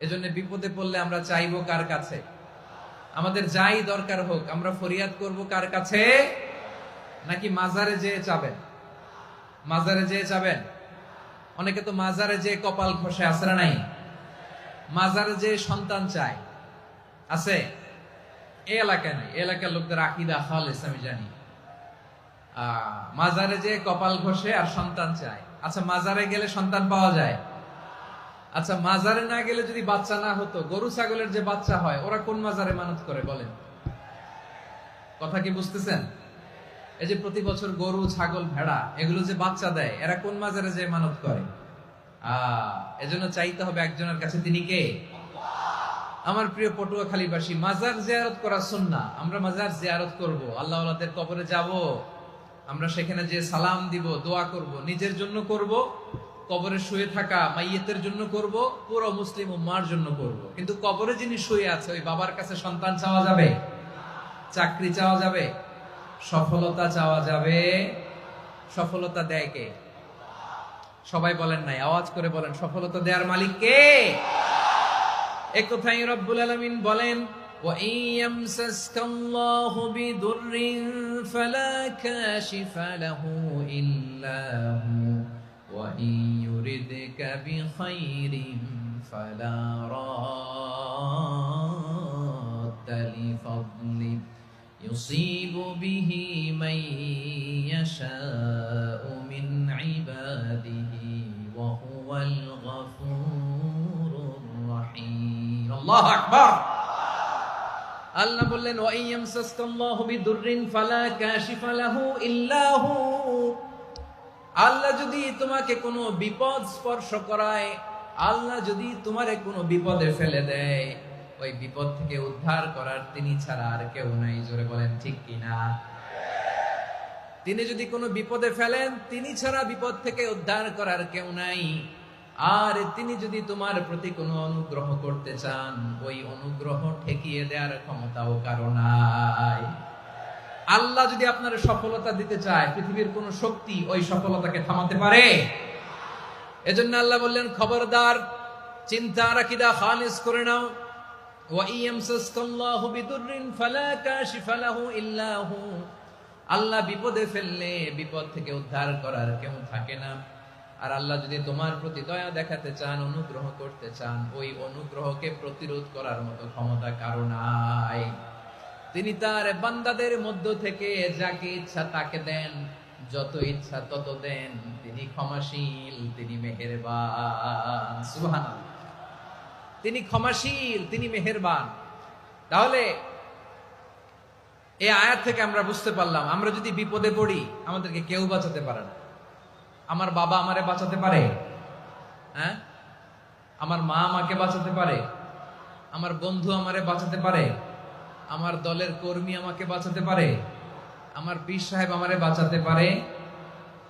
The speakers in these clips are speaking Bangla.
এজন্য বিপদে পড়লে আমরা চাইবো কার কাছে? আমাদের যাই দরকার হোক আমরা ফরিয়াদ করব কার কাছে? নাকি মাজারে যেয়ে চাবেন? মাজারে যেয়ে চাবেন? অনেকে তো মাজারে যেয়ে কপাল ঘষে, আছে না নাই? মাজারে যেয়ে সন্তান চায়, আছে? এই এলাকায় নাই, এলাকার লোকদের আকীদা খালেস আমি জানি। মাজারে যেয়ে কপাল ঘষে আর সন্তান চায়। আচ্ছা, মাজারে গেলে সন্তান পাওয়া যায়? আচ্ছা, মাজারে না গেলে যদি বাচ্চা না হতো, গরু ছাগলের যে বাচ্চা হয় ওরা কোন মাজারে মানত করে বলেন? কথা কি বুঝতেছেন? এই যে প্রতি বছর গরু ছাগল ভেড়া এগুলো যে বাচ্চা দেয়, এরা কোন মাজারে যে মানত করে? এজন্য চাইতে হবে একজনের কাছে, তিনি কে? আমার প্রিয় পটুয়াখালীবাসী, মাজার জিয়ারত করা সুন্নাহ। আমরা মাজার জিয়ারত করব, আল্লাহ ওয়ালাদের কবরে যাব, আমরা সেখানে যে সালাম দিব, দোয়া করব, নিজের জন্য করব, কবরে শুয়ে থাকা মাইয়েতের জন্য করব, পুরো মুসলিম উম্মার জন্য করব। কিন্তু কবরে যিনি শুয়ে আছে ওই বাবার কাছে সন্তান চাওয়া যাবে? চাকরি চাওয়া যাবে? সফলতা চাওয়া যাবে? সফলতা দেয় কে? সবাই বলেন নাই, আওয়াজ করে বলেন, সফলতা দেওয়ার মালিক কে? এক কথাই রব্বুল আলামিন বলেন, ওয়া ইয়ামসাসকাল্লাহু বিদুররিন ফালা কাশিফা লাহু ইল্লা হু ওয়া ইয়ুরিদকা বিখাইরিন ফালা রাদ্দা লিফাদলি ইউসিবু বিহি মান ইয়াশাউ মিন ইবাদিহি ওয়া হুয়াল গফুরুর রহিম। আল্লাহু আকবার। আল্লাহ বললেন, ওয়া ইয়ামসাসকাল্লাহু বিদুররিন ফালা কাশিফা লাহু ইল্লা হু। আল্লাহ যদি তোমাকে কোনো বিপদ স্পর্শ করায়, আল্লাহ যদি তোমারে কোনো বিপদে ফেলে দেয়, ওই বিপদ থেকে উদ্ধার করার তিনি ছাড়া আর কেউ নাই। জোরে বলেন ঠিক কিনা? তিনি যদি কোনো বিপদে ফেলেন, তিনি ছাড়া বিপদ থেকে উদ্ধার করার কেউ নাই। আর তিনি যদি তোমার প্রতি কোনো অনুগ্রহ করতে চান, ওই অনুগ্রহ ঠেকিয়ে দেওয়ার ক্ষমতাও কারো নাই। আল্লাহ যদি আপনার সফলতা দিতে চায়, পৃথিবীর কোন শক্তি ওই সফলতাকে থামাতে পারে? এজন্য আল্লাহ বললেন, খবরদার, চিন্তা আকীদা খালিস করে নাও। ওয়া ইয়ামসাসকাল্লাহু বিদুররিন ফালা কাশিফা লাহু ইল্লা হু। আল্লাহ বিপদে ফেললে বিপদ থেকে উদ্ধার করার কেউ থাকে না। আর আল্লাহ যদি তোমার প্রতি দয়া দেখাতে চান, অনুগ্রহ করতে চান, ওই অনুগ্রহকে প্রতিরোধ করার মতো ক্ষমতা কারো নাই। তিনি তার বান্দাদের মধ্য থেকে যাকে ইচ্ছা তাকে দেন, যত ইচ্ছা তত দেন। তিনি ক্ষমাশীল, তিনি মেহেরবান। সুবহানাল্লাহ। তিনি ক্ষমাশীল, তিনি মেহেরবান। তাহলে এই আয়াত থেকে আমরা বুঝতে পারলাম, আমরা যদি বিপদে পড়ি আমাদেরকে কেউ বাঁচাতে পারে না। আমার বাবা আমারে বাঁচাতে পারে? হ্যাঁ? আমার মা আমাকে বাঁচাতে পারে? আমার বন্ধু আমারে বাঁচাতে পারে? আমার দলের কর্মী আমাকে বাঁচাতে পারে? আমার পীর সাহেব আমারে বাঁচাতে পারে?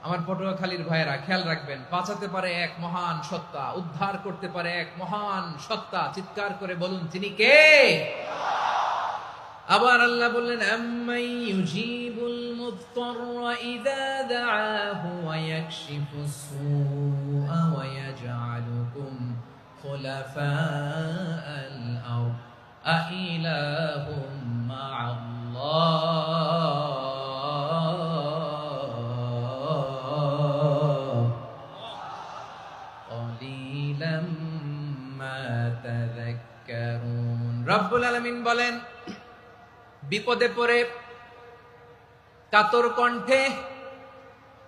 আমার পটুয়াখালীর ভাইয়েরা খেয়াল রাখবেন, বাঁচাতে পারে এক মহান সত্তা, উদ্ধার করতে পারে এক মহান সত্তা। চিৎকার করে বলুন, তিনি কে? আবার আল্লাহ বললেন, আম্মাই ইউজিবুল মুদতাররা ইযা দাআহু ওয়া ইয়াকশিফুস সুআ ওয়া ইয়াজআলুকুম খুলাফাআল আরদ আইলাহুম মা'আল্লাহ ক্বালিলাম মা তাযাক্কারুন। রব্বুল আলামিন বলেন, বিপদে পড়ে কাতর কণ্ঠে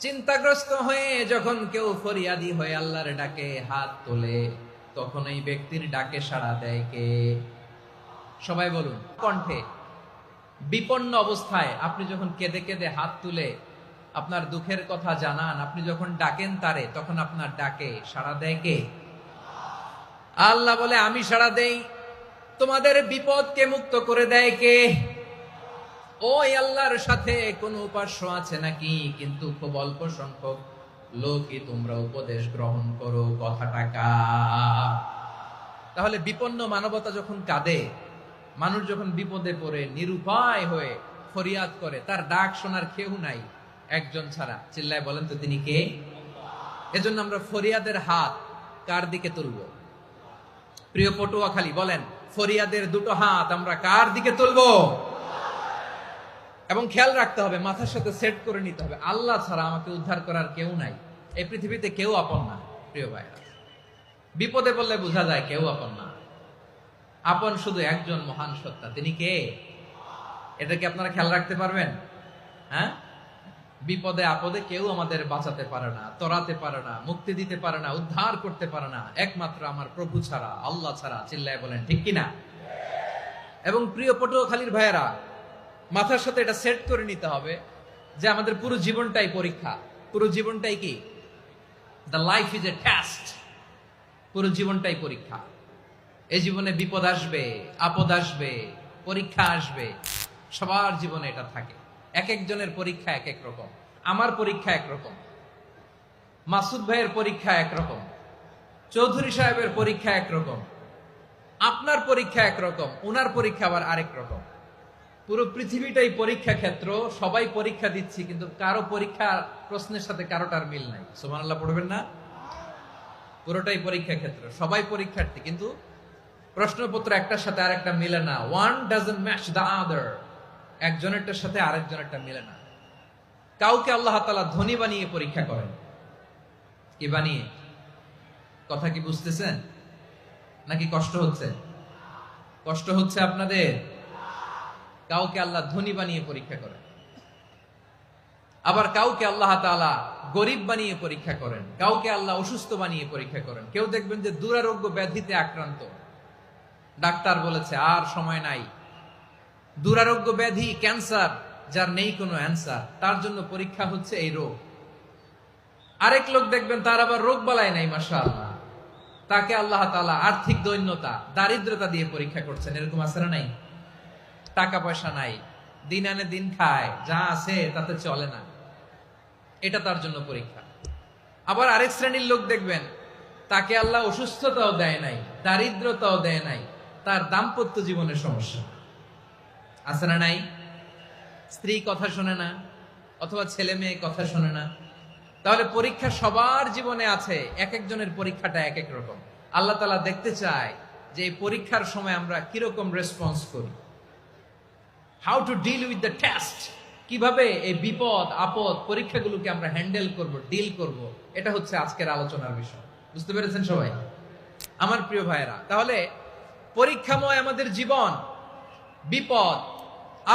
চিন্তাগ্রস্ত হয়ে যখন কেউ ফরিয়াদি হয়ে আল্লাহর ডাকে হাত তোলে, তখন এই ব্যক্তির ডাকে সাড়া দেয় কে? সবাই বলুন। কণ্ঠে বিপন্ন অবস্থায় আপনি যখন কেঁদে কেঁদে হাত তুলে আপনার দুঃখের কথা জানান, আপনি যখন ডাকেন তারে, তখন আপনার ডাকে সাড়া দেয় কে? আল্লাহ বলে, আমি সাড়া দেই। তোমাদের বিপদকে মুক্ত করে দেয় কে? ওই আল্লাহর সাথে কোন উপাস্য আছে নাকি? কিন্তু খুব অল্প সংখ্যক লোকই তোমরা উপদেশ গ্রহণ করো। কথাটা কার? তাহলে বিপন্ন মানবতা যখন কাঁদে, মানুষ যখন বিপদে পড়ে নিরুপায় হয়ে ফরিয়াদ করে, তার ডাক শোনার কেউ নাই একজন ছাড়া। চিল্লায় বলেন তো, তিনি কে? এজন্য আমরা ফরিয়াদের হাত কার দিকে তুলব? প্রিয় পটুয়াখালী বলেন, ফরিয়াদের দুটো হাত আমরা কার দিকে তুলবো? এবং খেয়াল রাখতে হবে, মাথার সাথে সেট করে নিতে হবে, আল্লাহ ছাড়া আমাকে উদ্ধার করার কেউ নাই। এই পৃথিবীতে কেউ আপন না। প্রিয় ভাইরা, বিপদে বললে বোঝা যায় কেউ আপন না। আপন শুধু একজন মহান সত্তা, তিনি কে? এটা কি আপনারা খেয়াল রাখতে পারবেন? হ্যাঁ, বিপদে আপদে কেউ আমাদের বাঁচাতে পারে না, তরাতে পারে না, মুক্তি দিতে পারে না, উদ্ধার করতে পারে না, একমাত্র আমার প্রভু ছাড়া, আল্লাহ ছাড়া। চিল্লায় বলেন ঠিক কিনা? এবং প্রিয় পটুয়াখালীর ভাইয়েরা, মাথার সাথে এটা সেট করে নিতে হবে যে আমাদের পুরো জীবনটাই পরীক্ষা। পুরো জীবনটাই কি? The life is a test. পুরো জীবনটাই পরীক্ষা। এই জীবনে বিপদ আসবে, আপদ আসবে, পরীক্ষা আসবে, সবার জীবনে এটা থাকে। এক একজনের পরীক্ষা এক এক রকম। আমার পরীক্ষা একরকম, মাসুদ ভাইয়ের পরীক্ষা একরকম, চৌধুরী সাহেবের পরীক্ষা একরকম, আপনার পরীক্ষা একরকম, ওনার পরীক্ষা আবার আরেক রকম। পুরো পৃথিবীটাই পরীক্ষা ক্ষেত্র, সবাই পরীক্ষা দিচ্ছি, কিন্তু কারো পরীক্ষা প্রশ্নের সাথে কারোটার মিল নাই। সুবহানাল্লাহ পড়বেন না? পুরোটাই পরীক্ষা ক্ষেত্র, সবাই পরীক্ষার্থী, কিন্তু প্রশ্নপত্র একটার সাথে আরেকটা মিলে না। One doesn't match the other. একজনেরটার সাথে আরেকজনেরটা মিলে না। কাউকে আল্লাহ তাআলা ধনী বানিয়ে পরীক্ষা করেন। কি বানিয়ে? কথা কি বুঝতেছেন নাকি কষ্ট হচ্ছে? কষ্ট হচ্ছে আপনাদের? কাউকে আল্লাহ ধনী বানিয়ে পরীক্ষা করেন, আবার কাউকে আল্লাহ তাআলা গরিব বানিয়ে পরীক্ষা করেন, কাউকে আল্লাহ অসুস্থ বানিয়ে পরীক্ষা করেন। কেউ দেখবেন যে দুরারোগ্য ব্যাধিতে আক্রান্ত, ডাক্তার বলেছে আর সময় নাই, দুরারোগ্য ব্যাধি, ক্যান্সার, যার নেই কোনো অ্যান্সার, তার জন্য পরীক্ষা হচ্ছে এই রোগ। আরেক লোক দেখবেন তার আবার রোগ বালাই নাই, মাশাআল্লাহ, তাকে আল্লাহ তাআলা আর্থিক দৈন্যতা, দারিদ্রতা দিয়ে পরীক্ষা করছেন। এরকম আছে না নাই? টাকা পয়সা নাই, দিন আনে দিন খায়, যা আছে তাতে চলে না, এটা তার জন্য পরীক্ষা। আবার আরেক শ্রেণীর লোক দেখবেন তাকে আল্লাহ অসুস্থতাও দেয় নাই, দারিদ্রতাও দেয় নাই, তার দাম্পত্য জীবনের সমস্যা আছে না নাই? স্ত্রী কথা শোনে না, অথবা ছেলে মেয়ে কথা শোনে না। তাহলে পরীক্ষা সবার জীবনে আছে, এক একজনের পরীক্ষাটা এক এক রকম। আল্লাহ তাআলা দেখতে চায় যে এই পরীক্ষার সময় আমরা কিরকম রেসপন্স করি। How to deal with the test, কিভাবে এই বিপদ আপদ পরীক্ষাগুলোকে আমরা হ্যান্ডেল করব, ডিল করব, এটা হচ্ছে আজকের আলোচনার বিষয়। বুঝতে পেরেছেন সবাই আমার প্রিয় ভাইয়েরা? তাহলে পরীক্ষাময় আমাদের জীবন, বিপদ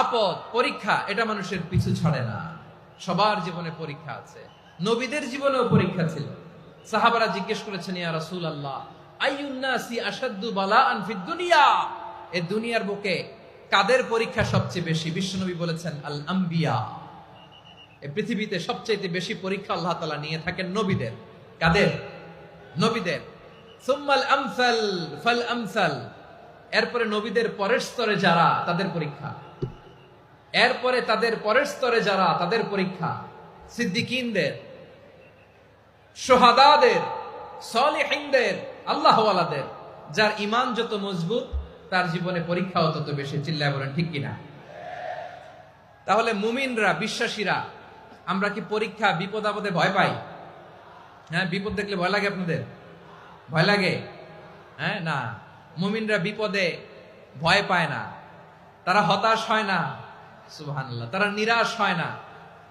আপদ পরীক্ষা, এটা মানুষের পিছু ছাড়ে না। সবার জীবনে পরীক্ষা আছে। নবীদের জীবনেও পরীক্ষা ছিল। সাহাবারা জিজ্ঞেস করেছেন, ইয়া রাসূলুল্লাহ, আইয়ুন নাসি আশাদ্দু বালাআন ফিদ দুনিয়া, এই দুনিয়ার বুকে কাদের পরীক্ষা সবচেয়ে বেশি? বিশ্বনবী বলেছেন, আল আম্বিয়া। এই পৃথিবীতে সবচেয়ে বেশি পরীক্ষা আল্লাহ তাআলা নিয়ে থাকেন নবীদের। কাদের? নবীদের। সুম্মাল আমসাল ফাল আমসাল, এরপরে নবীদের পরের স্তরে যারা, তাদের পরীক্ষা। এরপরে তাদের পরের স্তরে যারা, তাদের পরীক্ষা। সিদ্দিকিনদের, শুহাদাদের, সালিহিনদের, আল্লাহওয়ালাদের। যার ঈমান যত মজবুত, তার জীবনে পরীক্ষাও তত বেশি। চিল্লায় বলেন ঠিক কিনা? তাহলে মুমিনরা, বিশ্বাসীরা, আমরা কি পরীক্ষা বিপদ আপদে ভয় পাই? হ্যাঁ, বিপদ দেখলে ভয় লাগে আপনাদের? ভয় লাগে? হ্যাঁ, না, মুমিনরা বিপদে ভয় পায় না, তারা হতাশ হয় না, সুবহানাল্লাহ, তারা নিরাশ হয় না।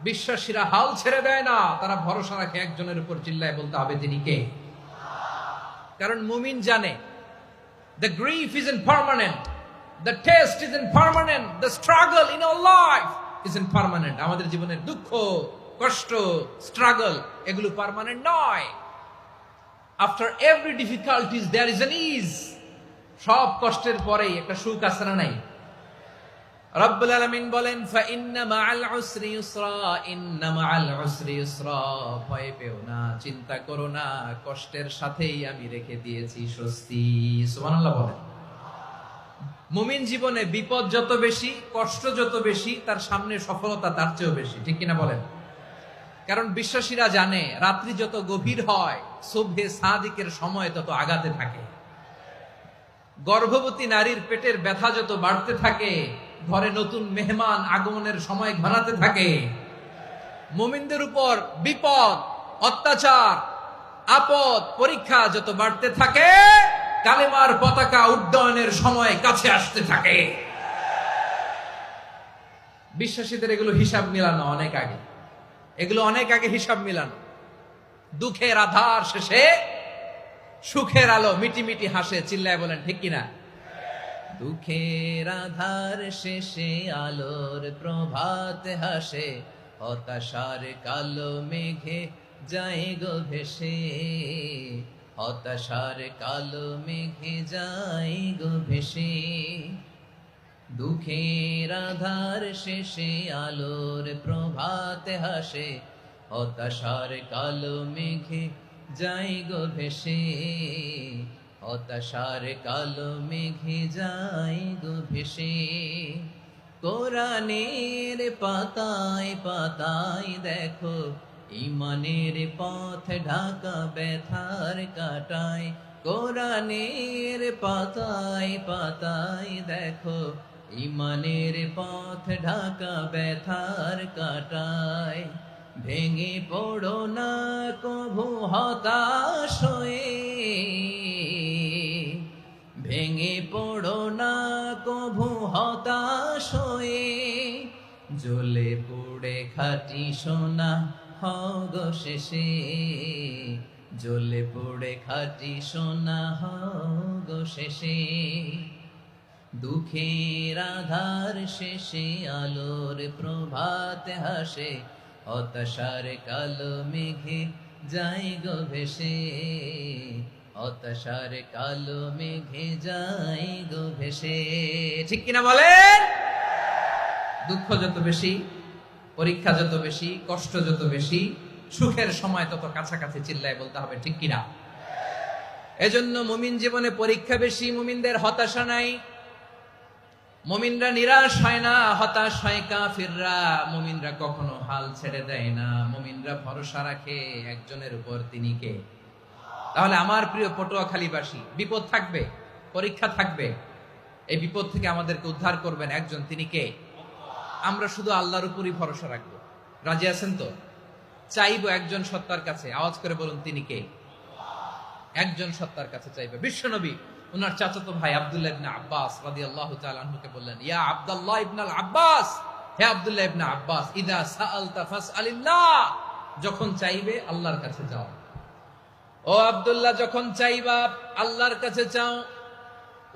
বিশ্বাসীরা হাল ছেড়ে দেয় না, তারা ভরসা রাখে একজনের উপর। চিল্লায় বলতে হবে তিনি কে? কারণ মুমিন জানে the grief isn't permanent, the test isn't permanent, the struggle in our life isn't permanent. আমাদের জীবনের দুঃখ, কষ্ট, স্ট্রাগল, এগুলো পার্মানেন্ট নয়। After every difficulties there is an ease. সব কষ্টের পরেই একটা সুখ আছে না নাই? রব্বুল আলামিন বলেন, ফা ইন্না মাআল উসরি ইউসরা, ইন্না মাআল উসরি ইউসরা, ভয় পেও না, চিন্তা করো না, কষ্টের সাথেই আমি রেখে দিয়েছি স্বস্তি। সুবহানাল্লাহ বলেন। মুমিন জীবনে বিপদ যত বেশি, কষ্ট যত বেশি, তার সামনে সফলতা তার চেয়েও বেশি। ঠিক কিনা বলেন? কারণ বিশ্বাসীরা জানে রাত্রি যত গভীর হয়, সুবহে সাদিকের সময় তত আগাতে থাকে। গর্ভবতী নারীর পেটের ব্যথা যত বাড়তে থাকে, ঘরে নতুন মেহমান আগমনের সময় ঘনাতে থাকে। মুমিনদের উপর বিপদ, অত্যাচার, আপদ, পরীক্ষা যত বাড়তে থাকে, কালেমার পতাকা উড্ডয়নের সময় কাছে আসতে থাকে। বিশ্বাসীদের এগুলো হিসাব মিলানো অনেক আগে, এগুলো অনেক আগে হিসাব মিলানো। দুঃখের আধার শেষে সুখের আলো মিটি মিটি হাসে, চিল্লায় বলেন ঠিক কিনা? দুঃখের আধার শেষে আলোর প্রভাত হাসে, হতাশার কালো মেঘে যায় গো ভেসে, হতাশার কালো মেঘে যায় গো ভেসে। দুঃখের আধার শেষে আলোর প্রভাত হাসে, হতাশার কালো মেঘে যায় গো ভেসে, হতাশার কালো মেঘে যায় গো ভেসে। কোরআনের পাতায় পাতায় দেখো ইমানের পথ ঢাকা ব্যথার কাটায়। কোরআনের পাতায় পাতায় দেখো ইমানের পথ ঢাকা ব্যথার কাটায়। ভেঙে পড়ো না কভু হতাশ হয়ে, ভেঙে পড়ো না কভু হতাশ হয়ে, জ্বলে পুড়ে খাঁটি সোনা হও গো শেষে, জ্বলে পুড়ে খাঁটি সোনা হও গো শেষে। দুঃখের আধার শেষে আলোর প্রভাত হাসে, হতাশার কালো মেঘে যায় গো ভেসে, হতাশার কালো মেঘে যায় গো ভেসে। ঠিক কিনা বলেন? দুঃখ যত বেশি, পরীক্ষা যত বেশি, কষ্ট যত বেশি, সুখের সময় তত কাছাকাছি, চিল্লায় বলতে হবে ঠিক কিনা? এজন্য মুমিন জীবনে পরীক্ষা বেশি, মুমিনদের হতাশা নাই। মুমিনরা নিরাশ হয় না, হতাশ হয় কাফিররা। মুমিনরা কখনো হাল ছেড়ে দেয় না, মুমিনরা ভরসা রাখে একজনের উপর, তিনি কে? তাহলে আমার প্রিয় পটুয়াখালীবাসী, বিপদ থাকবে, পরীক্ষা থাকবে, এই বিপদ থেকে আমাদেরকে উদ্ধার করবেন একজন, তিনি কে? আমরা শুধু আল্লাহর উপরই ভরসা রাখবো। রাজি আছেন তো? চাইবো একজন সত্তার কাছে, আওয়াজ করে বলুন তিনি কে? একজন সত্তার কাছে চাইবে। বিশ্বনবী উনার চাচাতো ভাই আব্দুল্লাহ ইবনে আব্বাস রাদিয়াল্লাহু তাআলা আনহুকে বললেন, ইয়া আব্দুল্লাহ ইবনুল আব্বাস, হে আব্দুল্লাহ ইবনে আব্বাস, ইদা সাআলতা ফাসআলিল্লাহ, যখন চাইবে আল্লাহর কাছে যাও। ও আব্দুল্লাহ, যখন চাইবা আল্লাহর কাছে চাও।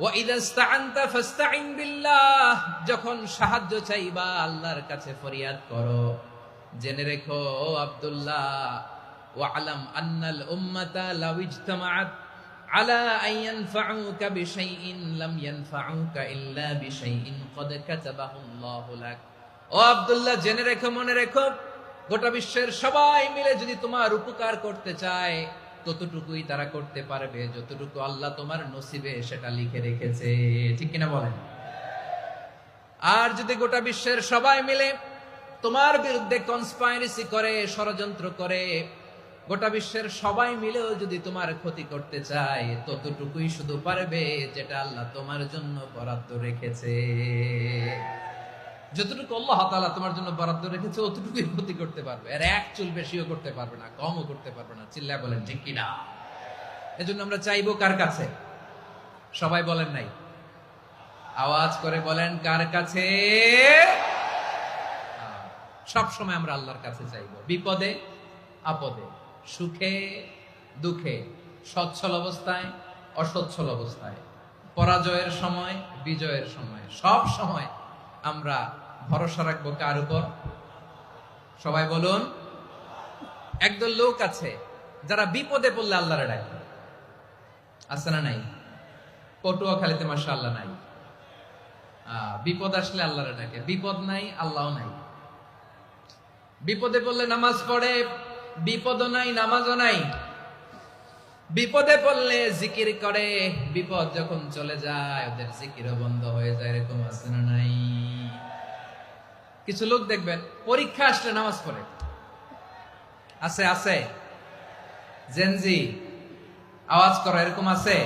ওয়া ইদা ইসতাআনতা ফাসতাইন বিল্লাহ, যখন সাহায্য চাইবা আল্লাহর কাছে ফরিয়াদ করো। জেনে রেখো ও আব্দুল্লাহ, ওয়া'লাম আন্নাল উম্মাতা লাউ ইজতামাআত আলা আন ইয়ানফাউকা বিশাইইন লাম ইয়ানফাউকা ইল্লা বিশাইইন ক্বাদ কাতাবাহু আল্লাহু লাক। ও আব্দুল্লাহ, জেনে রেখো, মনে রেখো, গোটা বিশ্বের সবাই মিলে যদি তোমার উপকার করতে চায় ততটুকুই তারা করতে পারবে যতটুকু আল্লাহ তোমার নসিবে সেটা লিখে রেখেছে। ঠিক কিনা বলেন? আর যদি গোটা বিশ্বের সবাই মিলে তোমার বিরুদ্ধে কনস্পাইরেসি করে, ষড়যন্ত্র করে, গোটা বিশ্বের সবাই মিলেও যদি তোমার ক্ষতি করতে চায় ততটুকুই শুধু পারবে যেটা আল্লাহ তোমার জন্য বরাদ্দ রেখেছে। যতটুকু আল্লাহ তাআলা তোমার জন্য বরাদ্দ রেখেছে অতটুকুই ক্ষতি করতে পারবে, আর এক চুল বেশিও করতে পারবে না, কমও করতে পারবে না। চিল্লায় বলেন ঠিক কিনা? এজন্য আমরা চাইবো কার কাছে? সবাই বলেন নাই, আওয়াজ করে বলেন কার কাছে? সব সময় আমরা আল্লাহর কাছে চাইবো, বিপদে আপদে, সুখে দুঃখে, সচ্ছল অবস্থায় অসচ্ছল অবস্থায়, পরাজয়ের সময় বিজয়ের সময়, সব সময় আমরা ভরসা রাখবো কার উপর? সবাই বলুন। একদল লোক আছে যারা বিপদে পড়লে আল্লাহরে ডাকে, আছে না নাই? পটুয়াখালীতে মাশাআল্লাহ নাই। বিপদ আসলে আল্লাহরে ডাকে, বিপদ নাই আল্লাহও নাই। বিপদে পড়লে নামাজ পড়ে, বিপদও নাই নামাজও নাই। বিপদে পড়লে জিকির করে, বিপদ যখন চলে যায় ওদের জিকিরও বন্ধ হয়ে যায়। এরকম আছে না নাই? কিছু লোক দেখবেন পরীক্ষা আসলে নামাজ পড়ে, আছে আছে। জেনজি আওয়াজ করো, এরকম আছে?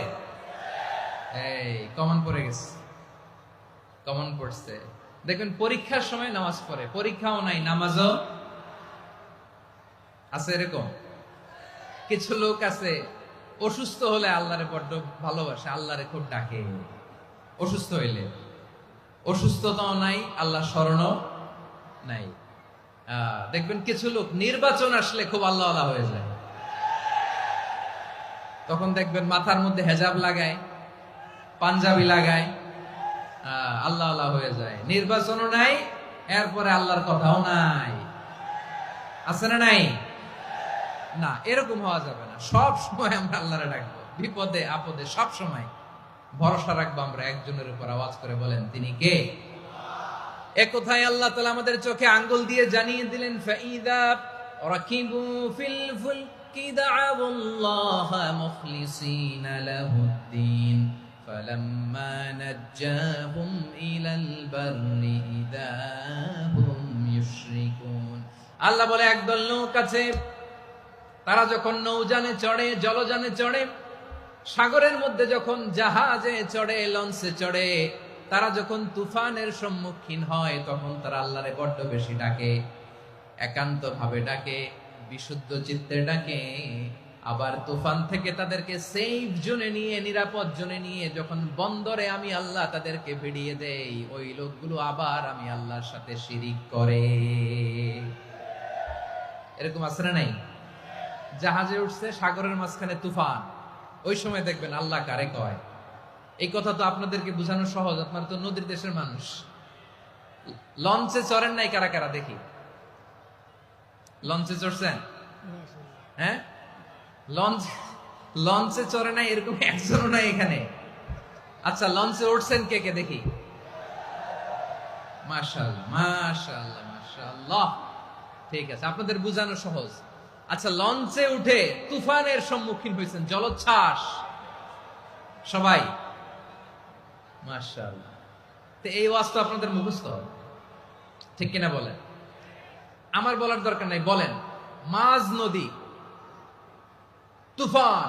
এই কমন পড়ে গেছে, কমন পড়ছে। দেখবেন পরীক্ষার সময় নামাজ পড়ে, পরীক্ষাও নাই নামাজও আছে। এরকম কিছু লোক আছে অসুস্থ হলে আল্লাহরে বড্ড ভালোবাসে, আল্লাহরে খুব ডাকে। অসুস্থ হইলে অসুস্থতাও নাই, আল্লাহ স্মরণও নাই। দেখবেন কিছু লোক নির্বাচন আসলে খুব আল্লাহ হয়ে যায়। তখন দেখবেন মাথার মধ্যে হেজাব লাগায়, পাঞ্জাবি লাগায়, আল্লাহ হয়ে যায়। নির্বাচনও নাই, এরপরে আল্লাহর কথাও নাই। আছে না নাই? না, এরকম হওয়া যাবে না। সব সময় আমরা আল্লাহরে ডাকবো, বিপদে আপদে সব সময় ভরসা রাখবো আমরা একজনের উপর। আওয়াজ করে বলেন, তিনি কে? একথায় আল্লাহ তাআলা আমাদের চোখে আঙ্গুল দিয়ে জানিয়ে দিলেন, ফাইদা রাকিবু ফিল ফুলকি দা'আউল্লাহ মুখলিসিনা লাহুদ্দিন ফালাম্মা নাজ্জাহুম ইলাল বাররি ইযা হুম ইউশরিকুন। আল্লাহ বলে, একদল লোক আছে, তারা যখন নৌযানে চড়ে, জলযানে চড়ে, সাগরের মধ্যে যখন জাহাজে চড়ে, লঞ্চে চড়ে, তারা যখন তুফানের সম্মুখীন হয়, তখন তারা আল্লাহরে বড্ড বেশি ডাকে, একান্ত ভাবে ডাকে, বিশুদ্ধ চিত্তে ডাকে। আবার তুফান থেকে তাদেরকে সেফ জোনে নিয়ে, নিরাপদ জোনে নিয়ে যখন বন্দরে আমি আল্লাহ তাদেরকে ভিড়িয়ে দেই, ওই লোকগুলো আবার আমি আল্লাহর সাথে শিরিক করে। এরকম আছে না নাই? জাহাজে উঠছে, সাগরের মাঝখানে তুফান, ওই সময় দেখবেন আল্লাহ কারে কয়। এই কথা তো আপনাদেরকে বোঝানো সহজ, আপনারা তো নদীর দেশের মানুষ। লঞ্চে চড়েন নাই কারা কারা? দেখি, লঞ্চে চড়ছেন? হ্যাঁ, লঞ্চে চড়ে নাই এরকম একজনও নাই এখানে। আচ্ছা, লঞ্চে উঠছেন কে কে? দেখি। মাশাআল্লাহ, মাশাআল্লাহ, মাশাআল্লাহ। ঠিক আছে, আপনাদের বোঝানো সহজ। আচ্ছা, লঞ্চে উঠে তুফানের সম্মুখীন হয়েছেন, জলোচ্ছ্বাস, সবাই? মাশাআল্লাহ। তো এই ওয়াজ তো আপনাদের মুখস্থ, ঠিক কিনা বলেন? আমার বলার দরকার নাই, বলেন। মাঝ নদী, তুফান,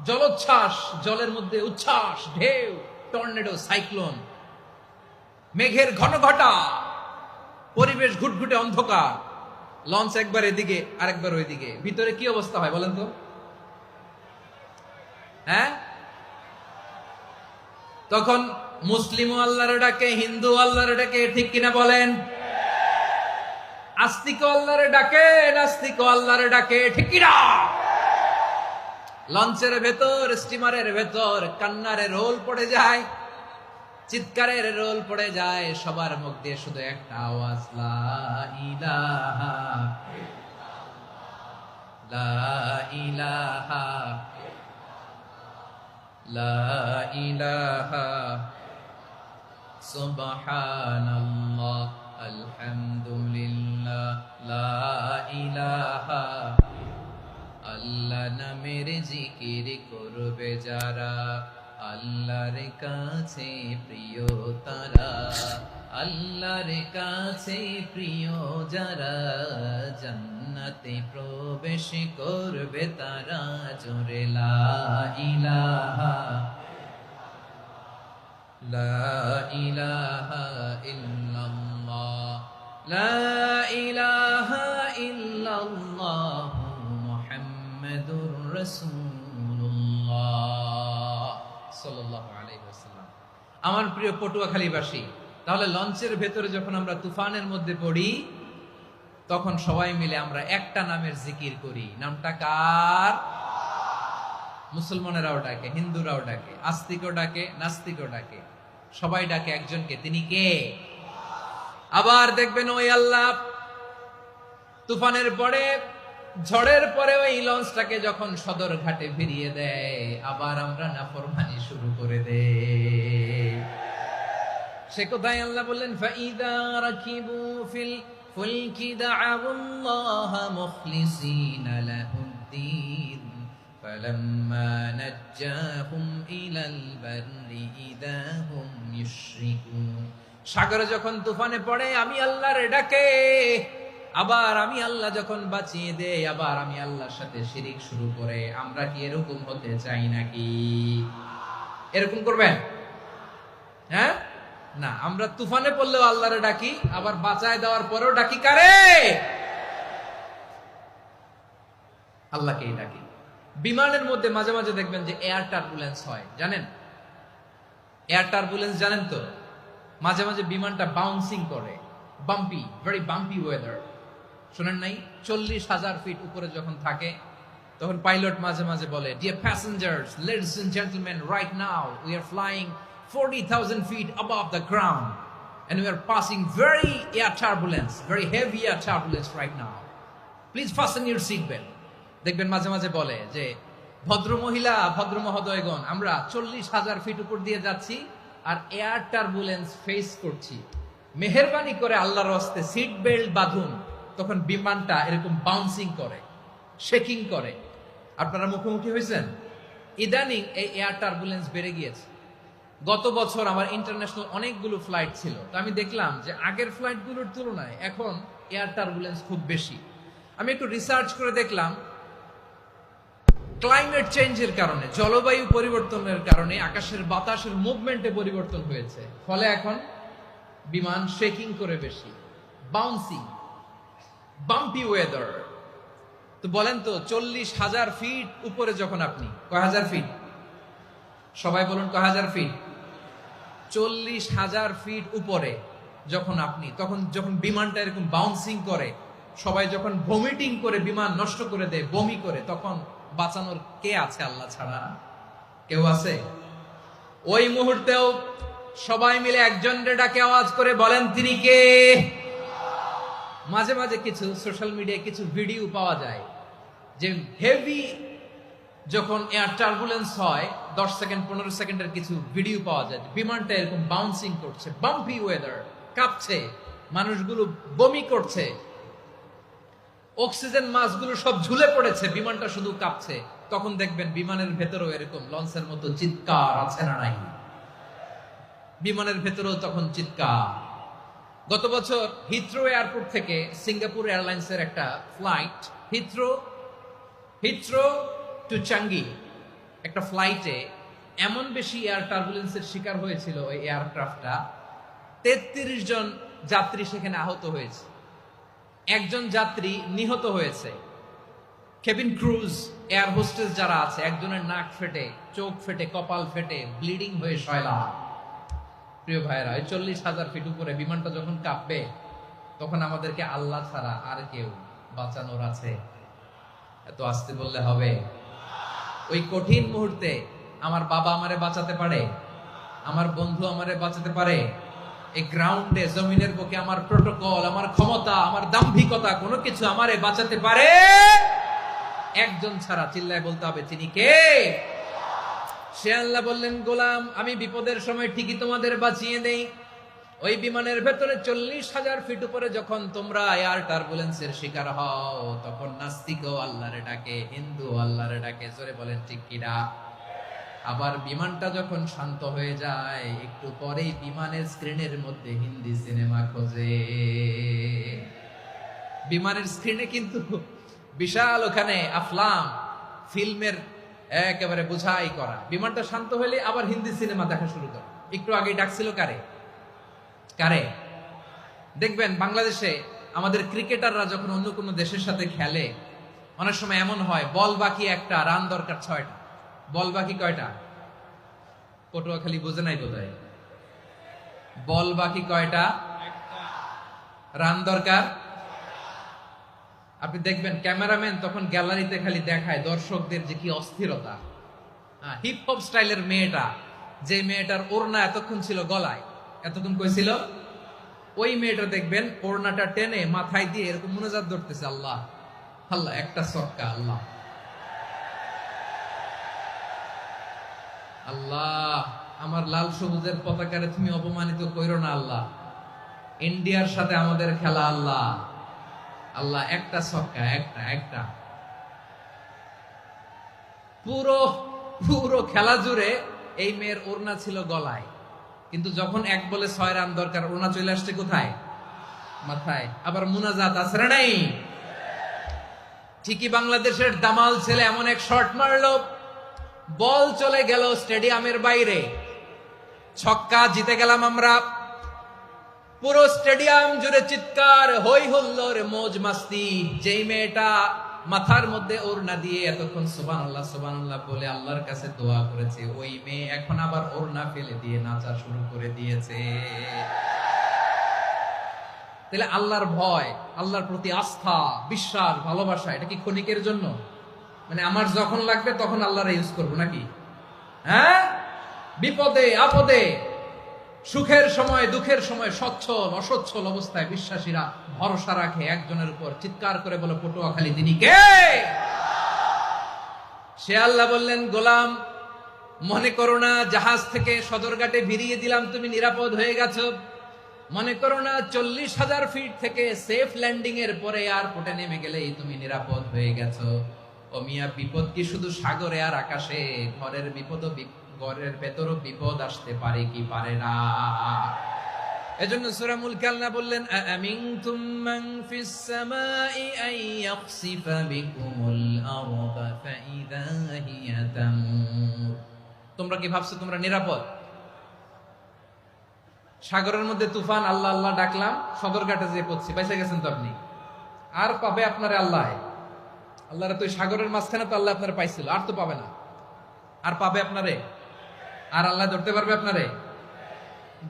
জলোচ্ছ্বাস, জলের মধ্যে উচ্ছ্বাস, ঢেউ, টর্নেডো, সাইক্লোন, মেঘের ঘনঘটা, পরিবেশ ঘুটঘুটে অন্ধকার, লঞ্চ একবার এদিকে আরেকবার ওইদিকে, ভিতরে কি অবস্থা হয় বলেন তো? হ্যাঁ, তখন মুসলিম আল্লাহর ডাকে, হিন্দু আল্লাহর ডাকে, ঠিক কিনা বলেন? আস্তিক আল্লাহর ডাকে, নাস্তিক আল্লাহর ডাকে, ঠিক কিনা? লঞ্চের ভেতর, স্টিমারের ভেতর কান্নারে রোল পড়ে যায়, চিৎকারের রোল পড়ে যায়, সবার মুখ দিয়ে শুধু একটা আওয়াজ, লা ইলাহা ইল্লাল্লাহ, লা ইলাহা ইল্লাল্লাহ, লা ইলাহা সুবহানাল্লাহ, আলহামদুলিল্লাহ, লা ইলাহা। আল্লাহ নামের জিকির করবে যারা, আল্লাহর কাছে প্রিয় তারা, আল্লাহর কাছে প্রিয় যারা, জান্নাতে প্রবেশ করবে তারা, জোরে লা ইলাহা লা ইলাহা ইল্লাল্লাহ, লা ইলাহা ইল্লাল্লাহ মুহাম্মাদুর রাসূলুল্লাহ সাল্লাল্লাহু আলাইহি ওয়াসাল্লাম। আমার প্রিয় পটুয়াখালীবাসী, তাহলে লঞ্চের ভেতরে যখন আমরা তুফানের মধ্যে পড়ি, তখন সবাই মিলে আমরা একটা নামের জিকির করি। নামটা কার? মুসলমানেরাও ডাকে, হিন্দুরাও ডাকে, আস্তিকও ডাকে, নাস্তিকও ডাকে, সবাই ডাকে একজনকে, তিনি কে? আবার দেখবেন ওই আল্লাহ তুফানের পরে, ঝড়ের পরে ওই লঞ্চটাকে যখন সদর ঘাটে ফিরিয়ে দেয়, আবার আমরা নাফরমানি শুরু করে দেই। সে কোথায় আল্লাহ বললেন, ফাইদা রাকিবু ফিল ফুলকি দা'আউল্লাহ মুখলিসিনা লাহুদ্দিন ফালাম্মা নাজ্জাহুম ইলাল বাররি ইযা হুম ইউশরিকুন। সাগরে যখন তুফানে পড়ে আমি আল্লাহর ডাকে, আবার আমি আল্লাহ যখন বাঁচিয়ে দেই, আবার আমি আল্লাহর সাথে শিরিক শুরু করে। আমরা কি এরকম হতে চাই নাকি? এরকম করবেন? হ্যাঁ না, আমরা তুফানে পড়লেও আল্লাহরে ডাকি, আবার বাঁচায় দেওয়ার পরেও ডাকি কারে? আল্লাহকেই ডাকি। বিমানের মধ্যে মাঝে মাঝে দেখবেন যে এয়ার টার্বুলেন্স হয়, জানেন? এয়ার টার্বুলেন্স জানেন তো? মাঝে মাঝে বিমানটা বাউন্সিং করে, বাম্পি, ভেরি বাম্পি ওয়েদার। শোনেন নাই? 40,000 ফিট উপরে যখন থাকে তখন পাইলট মাঝে মাঝে বলে, dear passengers, ladies and gentleman, right now we are flying 40,000 feet above the ground and we are passing very air turbulence, very heavy air turbulence right now. Please fasten your seat belt. দেখবেন মাঝে মাঝে বলে যে, ভদ্র মহিলা, ভদ্র মহোদয়গণ, আমরা 40,000 ফিট উপর দিয়ে যাচ্ছি আর এয়ার টার্বুলেন্স ফেস করছি, মেহেরবানি করে আল্লাহর হস্তে সিট বেল্ট বাঁধুন। তখন বিমানটা এরকম বাউন্সিং করে, শেকিং করে। আপনারা মুখোমুখি হয়েছেন? ইদানিং এই এয়ার টার্বুলেন্স বেড়ে গিয়েছে। গত বছর আমার ইন্টারন্যাশনাল অনেকগুলো ফ্লাইট ছিল, তো আমি দেখলাম যে আগের ফ্লাইটগুলোর তুলনায় এখন এয়ার টার্বুলেন্স খুব বেশি। আমি একটু রিসার্চ করে দেখলাম, ক্লাইমেট চেঞ্জের কারণে, জলবায়ু পরিবর্তনের কারণে আকাশের বাতাসের মুভমেন্টে পরিবর্তন হয়েছে, ফলে এখন বিমান শেকিং করে বেশি, বাউন্সিং, বাম্পি ওয়েদার। তো বলেন তো, 40,000 ফিট উপরে যখন আপনি, কয় হাজার ফিট? সবাই বলুন, কয় হাজার ফিট? 40,000 ফিট উপরে যখন আপনি, তখন যখন বিমানটা এরকম বাউন্সিং করে, সবাই যখন ভমিটিং করে বিমান নষ্ট করে দেয়, বমি করে, তখন বাঁচানোর কে আছে আল্লাহ ছাড়া? কেউ আছে? ওই মুহূর্তেও সবাই মিলে একজনের ডাকে আওয়াজ করে বলেন, তিনি কে? মাঝে মাঝে কিছু সোশ্যাল মিডিয়ায় কিছু ভিডিও পাওয়া যায় যে হেভি যখন এয়ার টার্বুলেন্স হয়, 10 সেকেন্ড 15 সেকেন্ডের কিছু ভিডিও পাওয়া যায়, বিমানটা এরকম বাউন্সিং করছে, বাম্পি ওয়েদার, কাঁপছে, মানুষগুলো বমি করছে, অক্সিজেন মাস্কগুলো সব ঝুলে পড়েছে, বিমানটা শুধু কাঁপছে। তখন দেখবেন বিমানের ভেতরেও এরকম লঞ্চের মতো চিৎকার আছে না নাই? বিমানের ভেতরেও তখন চিৎকার। গত বছর হিথ্রো এয়ারপোর্ট থেকে সিঙ্গাপুর এয়ারলাইন্সের একটা ফ্লাইট, হিথ্রো টু চাঙ্গি, একটা ফ্লাইটে এমন বেশি এয়ার টার্বুলেন্সের শিকার হয়েছিল ওই এয়ারক্রাফটটা, 33 জন যাত্রী সেখানে আহত হয়েছে, একজন যাত্রী নিহত হয়েছে। কেবিন ক্রুজ, এয়ার হোস্টেস যারা আছে, একজনের নাক ফেটে, চোখ ফেটে, কপাল ফেটে, ব্লিডিং হয়ে শয়লা। প্রিয় ভাইরা, 40,000 ফিট উপরে বিমানটা যখন কাঁপবে, তখন আমাদেরকে আল্লাহ ছাড়া আর কেউ বাঁচানোর আছে? এত আস্তে বললে হবে? ওই কঠিন মুহূর্তে আমার বাবা আমারে বাঁচাতে পারে, আমার বন্ধু আমারে বাঁচাতে পারে। এই গ্রাউন্ডে, জমিনের বুকে আমার প্রোটোকল, আমার ক্ষমতা, আমার দাম্ভিকতা, কোনো কিছু আমারে বাঁচাতে পারে একজন ছাড়া। চিল্লায় বলতে হবে, তিনি কে? সে আল্লাহ বললেন, গোলাম, আমি বিপদের সময় ঠিকই তোমাদের বাঁচিয়ে দেই। ওই বিমানের ভেতরে 40,000 ফিট উপরে যখন তোমরা এয়ার টার্বুলেন্সের শিকার হও, তখন নাস্তিকও আল্লাহরে ডাকে, হিন্দু আল্লাহরে ডাকে। জোরে বলেন ঠিক কিনা? আবার বিমানটা যখন শান্ত হয়ে যায়, একটু পরেই বিমানের স্ক্রিনের মধ্যে হিন্দি সিনেমা খোঁজে। বিমানের স্ক্রিনে কিন্তু বিশাল ওখানে আফলাম, ফিল্মের একেবারে বুঝাই করা। বিমানটা শান্ত হলে আবার হিন্দি সিনেমা দেখা শুরু করে। একটু আগে ডাকছিল কারে? দেখবেন বাংলাদেশে আমাদের ক্রিকেটাররা যখন অন্য কোনো দেশের সাথে খেলে, অনেক সময় এমন হয়, বল বাকি একটা, রান দরকার 6টা। বল বাকি কয়টা? পটুয়াখালী বুঝে নাই বোধহয়। বল বাকি কয়টা? রান দরকার। আপনি দেখবেন ক্যামেরাম্যান তখন গ্যালারিতে খালি দেখায় দর্শকদের যে কি অস্থিরতা। হিপ হপ স্টাইলের মেয়েটা, যে মেয়েটার ওড়না এতক্ষণ ছিল গলায়, এতক্ষণ কই ছিল, ওই মেয়েটা দেখবেন ওড়নাটা টেনে মাথায় দিয়ে এরকম মুনাজাত ধরতেছে, আল্লাহ আল্লাহ, একটা সক্কা, আল্লাহ আল্লাহ, আমার লাল সবুজের পতাকারে তুমি অপমানিত কইরো না আল্লাহ, ইন্ডিয়ার সাথে আমাদের খেলা আল্লাহ আল্লাহ, একটা সক্কা, একটা। পুরো খেলা জুড়ে এই মেয়ের ওড়না ছিল গলায়, কিন্তু যখন 1 বলে 6 রান দরকার, ওড়না চলে আসছে কোথায়? মাথায়। আবার মুনাজাত আছে না নাই? ঠিকই বাংলাদেশের দামাল ছেলে এমন এক শট মারলো, বল চলে গেল স্টেডিয়ামের বাইরে, ছক্কা, জিতে গেলাম আমরা। পুরো স্টেডিয়াম জুড়ে চিৎকার, হই হুল্লোড়, মৌজ মাস্তি। যেই মেয়েটা মাথার মধ্যে ওড়না দিয়ে এতক্ষণ সুবহানাল্লাহ সুবহানাল্লাহ বলে আল্লাহর কাছে দোয়া করেছে, ওই মেয়ে এখন আবার ওড়না ফেলে দিয়ে নাচা শুরু করে দিয়েছে। তাহলে আল্লাহর ভয়, আল্লাহর প্রতি আস্থা, বিশ্বাস, ভালোবাসা, এটা কি ক্ষণিকের জন্য? মানে আমার যখন লাগবে তখন আল্লাহর ইউজ করবো নাকি? হ্যাঁ, বিপদে আপদে, সুখের সময় দুঃখের সময় সচ্ছল অসচ্ছল অবস্থায় বিশ্বাসীরা ভরসা রাখে একজনের উপর, চিৎকার করে বলে পটুয়াখালী তিনি কে? সে আল্লাহ বললেন, গোলাম মনে করো না জাহাজ থেকে সদরঘাটে ভিড়িয়ে দিলাম তুমি নিরাপদ হয়ে গেছো, মনে করো না 40,000 ফিট থেকে সেফ ল্যান্ডিং এর পরে এয়ারপোর্টে নেমে গেলেই তুমি নিরাপদ হয়ে গেছো। ও মিয়া, বিপদ কি শুধু সাগরে আর আকাশে? ঘরের বিপদও, ঘরের ভেতরও বিপদ আসতে পারে কি পারে না? এজন্য সূরা মুলক আল্লাহ বললেন, আমিনতুম মান ফিস সামাই আন ইয়াখসিফা বিকুমুল আরদা ফাইযা হিয়া তামুর। তোমরা কি ভাবছো তোমরা নিরাপদ? সাগরের মধ্যে তুফান, আল্লাহ আল্লাহ ডাকলাম, সদরঘাটে যেয়ে পড়ছি, বেঁচে গেছেন তো আপনি। আর পাবে আপনারে আল্লাহ? আল্লাহরে তো সাগরের মাঝখানে তো আল্লাহ আপনারা পাইছিল, আর তো পাবে না। আর পাবে আপনারে? আর আল্লাহ ধরতে পারবে আপনারে?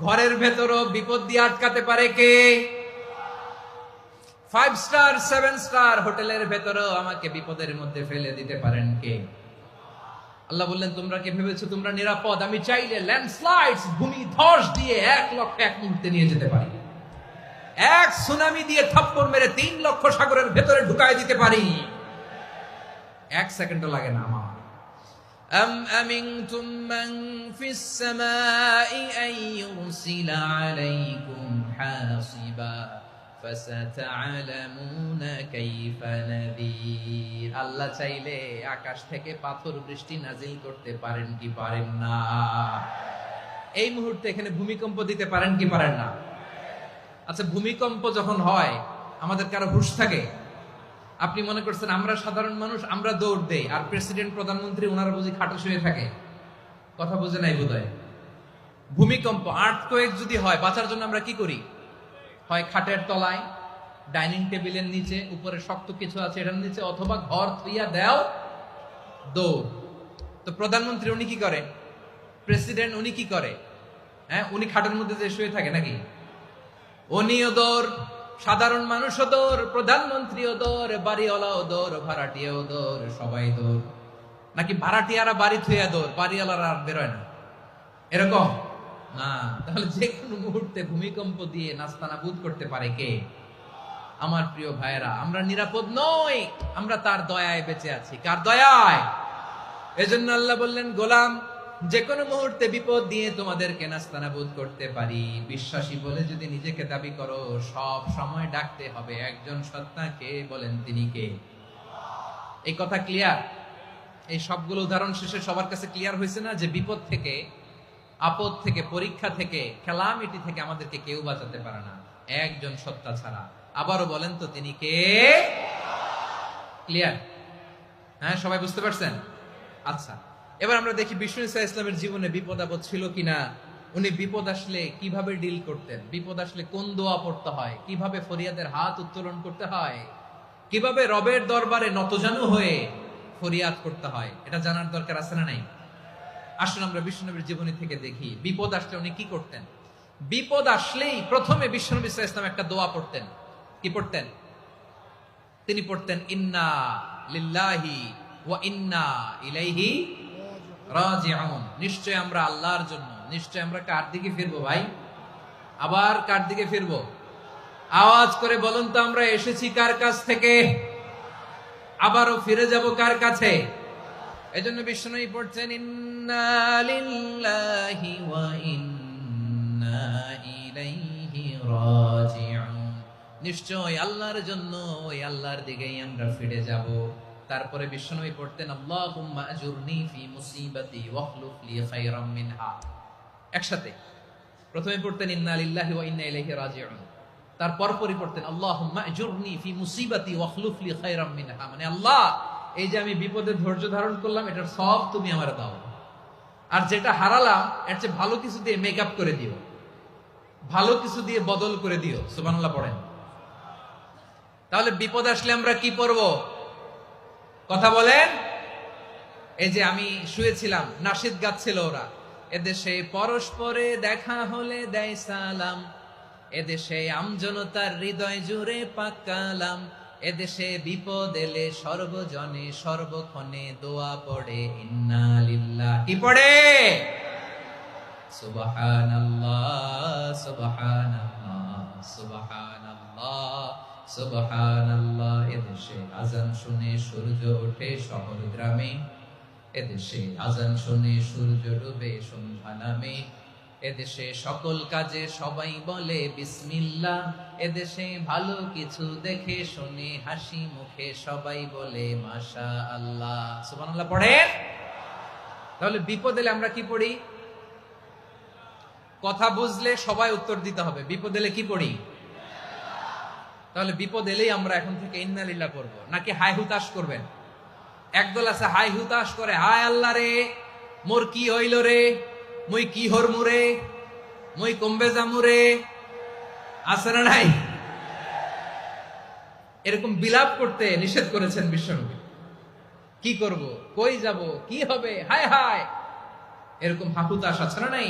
ঘরের ভেতরও বিপদ দিয়ে আটকাতে পারে কে? 5 স্টার 7 স্টার হোটেলের ভেতরও আমাকে বিপদের মধ্যে ফেলে দিতে পারেন কে? আল্লাহ বললেন, তোমরা কি ভেবেছো তোমরা নিরাপদ? আমি চাইলে ল্যান্ডস্লাইডস, ভূমি ধস দিয়ে 1 লক্ষ এক মুহূর্তে নিয়ে যেতে পারি। এক সুনামি দিয়ে থাপ্পড় মেরে 3 লক্ষ সাগরের ভেতরে ঢুকায় দিতে পারি। 1 সেকেন্ডও লাগে না আমার। أم أمنتم من في السماء أن يرسل عليكم حاصبا فستعلمون كيف نذير। আল্লাহ চাইলে আকাশ থেকে পাথর বৃষ্টি নাজিল করতে পারেন কি পারেন না? এই মুহূর্তে এখানে ভূমিকম্প দিতে পারেন কি পারেন না? আচ্ছা, ভূমিকম্প যখন হয় আমাদের কারো হুঁশ থাকে? আপনি মনে করছেন আমরা সাধারণ মানুষ, আমরা দৌড় দেই, আর প্রেসিডেন্ট প্রধানমন্ত্রী ওনারা বুঝি খাটো শুয়ে থাকে? কথা বুঝে নাই বোধহয়। ভূমিকম্প, আর্থকোয়েক যদি হয়, বাঁচার জন্য আমরা কি করি? হয় খাটের তলায়, ডাইনিং টেবিলের নিচে, উপরে শক্ত কিছু আছে এটার নিচে, অথবা ঘর থুইয়া দেও দৌড়। তো প্রধানমন্ত্রী উনি কি করে? প্রেসিডেন্ট উনি কি করে? হ্যাঁ, উনি খাটের মধ্যে যে শুয়ে থাকে নাকি? উনিও দৌড়, সাধারণ মানুষও দৌড়, প্রধানমন্ত্রীও দৌড়, বাড়িওয়ালাও দৌড়, ভাড়াটিয়াও দৌড়, সবাই দৌড়। নাকি ভাড়াটিয়ারা বাড়ি থুইয়া দৌড়, বাড়িওয়ালারা আর বেরোয় না? এরকম না। তাহলে যে কোনো মুহূর্তে ভূমিকম্প দিয়ে নাস্তানাবুদ করতে পারে কে? আমার প্রিয় ভাইয়েরা, আমরা নিরাপদ নই, আমরা তার দয়ায় বেঁচে আছি। কার দয়ায়? এজন্য আল্লাহ বললেন, গোলাম যে কোনো মুহূর্তে বিপদ দিয়ে তোমাদেরকে নাস্তানাবুদ করতে পারি। বিশ্বাসী বলে যদি নিজেকে দাবি করো, সব সময় ডাকতে হবে একজন সত্তাকে। বলেন তিনি কে? এই কথা ক্লিয়ার? এই সবগুলো উদাহরণ শেষে সবার কাছে ক্লিয়ার হয়েছে না যে বিপদ থেকে, আপদ থেকে, পরীক্ষা থেকে, ক্যালামিটি থেকে আমাদেরকে কেউ বাঁচাতে পারে না একজন সত্তা ছাড়া। আবারও বলেন তো তিনি কে? ক্লিয়ার? হ্যাঁ, সবাই বুঝতে পারছেন? আচ্ছা, এবার আমরা দেখি বিষ্ণু ঈসা ইসলামের জীবনে বিপদ আপদ ছিল কিনা। উনি বিপদ আসলে কিভাবে ডিল করতেন, বিপদ আসলে কোন দোয়া পড়তে হয়, কিভাবে ফরিয়াদের হাত উত্তোলন করতে হয়, কিভাবে রবের দরবারে নতজানু হয়ে ফরিয়াদ করতে হয়, এটা জানার দরকার আছে না নাই? আসুন আমরা বিষ্ণুনবীর জীবনী থেকে দেখি বিপদ আসলে উনি কি করতেন। বিপদ আসলেই প্রথমে বিষ্ণু ঈসা ইসলাম একটা দোয়া পড়তেন। কি পড়তেন? তিনি পড়তেন, ইন্না লিল্লাহি ওয়া ইন্না ইলাইহি রাজিউন। নিশ্চয় আমরা আল্লাহর জন্য, নিশ্চয় আমরা কার দিকে ফিরবো ভাই? আবার কার দিকে ফিরবো? আওয়াজ করে বলুন তো, আমরা এসেছি কার কাছ থেকে, আবারও ফিরে যাব কার কাছে? এজন্য বিষ্ণুই পড়ছেন, ইন্না লিল্লাহি ওয়া ইন্না ইলাইহি রাজিউন। নিশ্চয় আল্লাহর জন্য, ওই আল্লাহর দিকেই আমরা ফিরে যাব। তারপরে বিষ্ণুই পড়তেন, আল্লাহুম্মা আজুরনি ফি মুসিবাতি ওয়াখলুফ লি খায়রাম মিনহা। একসাথে প্রথমে পড়তেন ইন্না লিল্লাহি ওয়া ইন্না ইলাইহি রাজিউন, তারপর পরই পড়তেন আল্লাহুম্মা আজুরনি ফি মুসিবাতি ওয়াখলুফ লি খায়রাম মিনহা। মানে আল্লাহ, এই যে আমি বিপদে ধৈর্য ধারণ করলাম, এটার সব তুমি আমার দাও, আর যেটা হারালাম এর চেয়ে ভালো কিছু দিয়ে মেকআপ করে দিও, ভালো কিছু দিয়ে বদল করে দিও। সুবহানাল্লাহ পড়েন। তাহলে বিপদ আসলে আমরা কি পড়বো? কথা বলেন। এই যে আমি শুয়েছিলাম, নাশিদ গাচ্ছিল ওরা, এদেশে পরস্পরে দেখা হলে দেয় সালাম, এদেশে আমজনতার হৃদয় জুড়ে পাক্কালাম, এদেশে বিপদ এলে সর্বজনে সর্বক্ষণে দোয়া পড়ে ইন্না লিল্লাহ। কি পড়ে? সুবহানাল্লাহ সুবহানাল্লাহ সুবহানাল্লাহ সুবহানাল্লাহ। এদেশে আজান শুনে সূর্য ওঠে শহর গ্রামে, এদেশে আজান শুনে সূর্য ডুবে সন্ধ্যা নামে, এদেশে সকল কাজে সবাই বলে বিসমিল্লাহ, এদেশে ভালো কিছু দেখে শুনে হাসি মুখে সবাই বলে মাশাআল্লাহ। সুবহানাল্লাহ পড়ে। তাহলে বিপদ এলে আমরা কি পড়ি? কথা বুঝলে সবাই উত্তর দিতে হবে। বিপদ এলে কি পড়ি? তাহলে বিপদ এলেই আমরা এখন থেকে ইন্না লিল্লাহ পড়বো, নাকি হাই হুতাশ করবেন? একদল আছে হাই হুতাশ করে, হায় আল্লাহ রে মোর কি হইল রে, মুই কি হরমু রে, মুই কমবে জামু রে। আছে না নাই? এরকম বিলাপ করতে নিষেধ করেছেন বিশ্বনবী। কি করব, কই যাব, কি হবে, হায় হায়, এরকম হাহুতাশ আছে না নাই?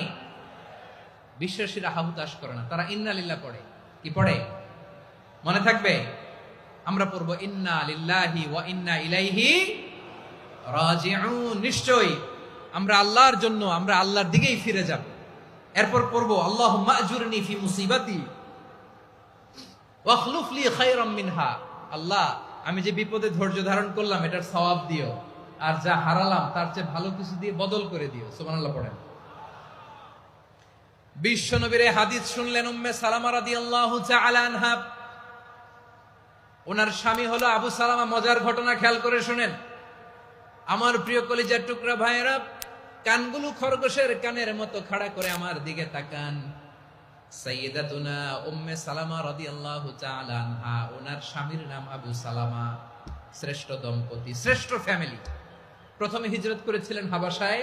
বিশ্বাসীরা হাহুতাশ করে না, তারা ইন্না লিল্লাহ পড়ে। কি পড়ে মনে থাকবে? আমরা পড়বো ইন্না লিল্লাহি ওয়া ইন্না ইলাইহি রাজিউন। নিশ্চয়ই আমরা আল্লাহর জন্য, আমরা আল্লাহর দিকেই ফিরে যাব। এরপর পড়বো আল্লাহুম্মা আজুরনি ফি মুসিবাতি ওয়া খলুফ লি খায়রাম মিনহা। আল্লাহ, আমি যে বিপদে ধৈর্য ধারণ করলাম এটার সওয়াব দিও, আর যা হারালাম তার চেয়ে ভালো কিছু দিয়ে বদল করে দিও। সুবহানাল্লাহ পড়েন। বিশ্বনবীর এই হাদিস শুনলেন উম্মে সালামা রাদিয়াল্লাহু তাআলা আনহা। ওনার স্বামী হলো আবু সালামা। মজার ঘটনা খেয়াল করে শুনেন আমার প্রিয় কলিজার টুকরা ভাইয়েরা। কানগুলো খরগোশের কানের মতো খাড়া করে আমার দিকে তাকান। সাইয়্যিদাতুনা উম্মে সালামা রাদিয়াল্লাহু তাআলা আনহা, ওনার স্বামীর নাম আবু সালামা। শ্রেষ্ঠ দম্পতি, শ্রেষ্ঠ ফ্যামিলি। প্রথমে হিজরত করেছিলেন হাবাসায়,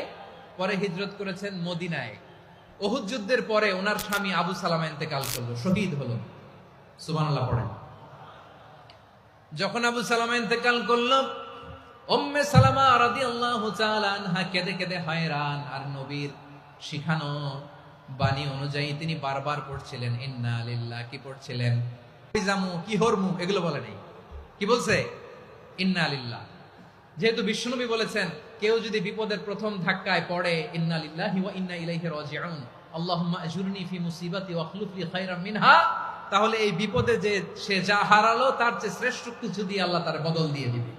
পরে হিজরত করেছেন মদিনায়। উহুদ যুদ্ধের পরে ওনার স্বামী আবু সালামা ইন্তেকাল করলো, শহীদ হলো। সুবহানাল্লাহ পড়েন। যখন আবু সালামা ইন্তেকাল করলো, উম্মে সালামা রাদিয়াল্লাহু তাআলা আনহা কেঁদে কেঁদে হয়রান। আর নবীর শিখানো বাণী অনুযায়ী তিনি বারবার পড়ছিলেন ইন্না লিল্লাহ। কি পড়ছিলেন? জামু কি হরমু এগুলো বলে নেই। কি বলছে? ইন্না লিল্লাহ। যেহেতু বিশ্বনবী বলেছেন কেউ যদি বিপদের প্রথম ধাক্কায় পড়ে ইন্না লিল্লাহি ওয়া ইন্না ইলাইহি রাজিউন, আল্লাহুম্মা আজুরনি ফি মুসিবাতি ওয়া খলুফ লি খায়রাম মিনহা, তাহলে এই বিপদে যে সে যা হারালো তার চেয়ে শ্রেষ্ঠ কিছু দিয়ে আল্লাহ তার বদল দিয়ে দিবে।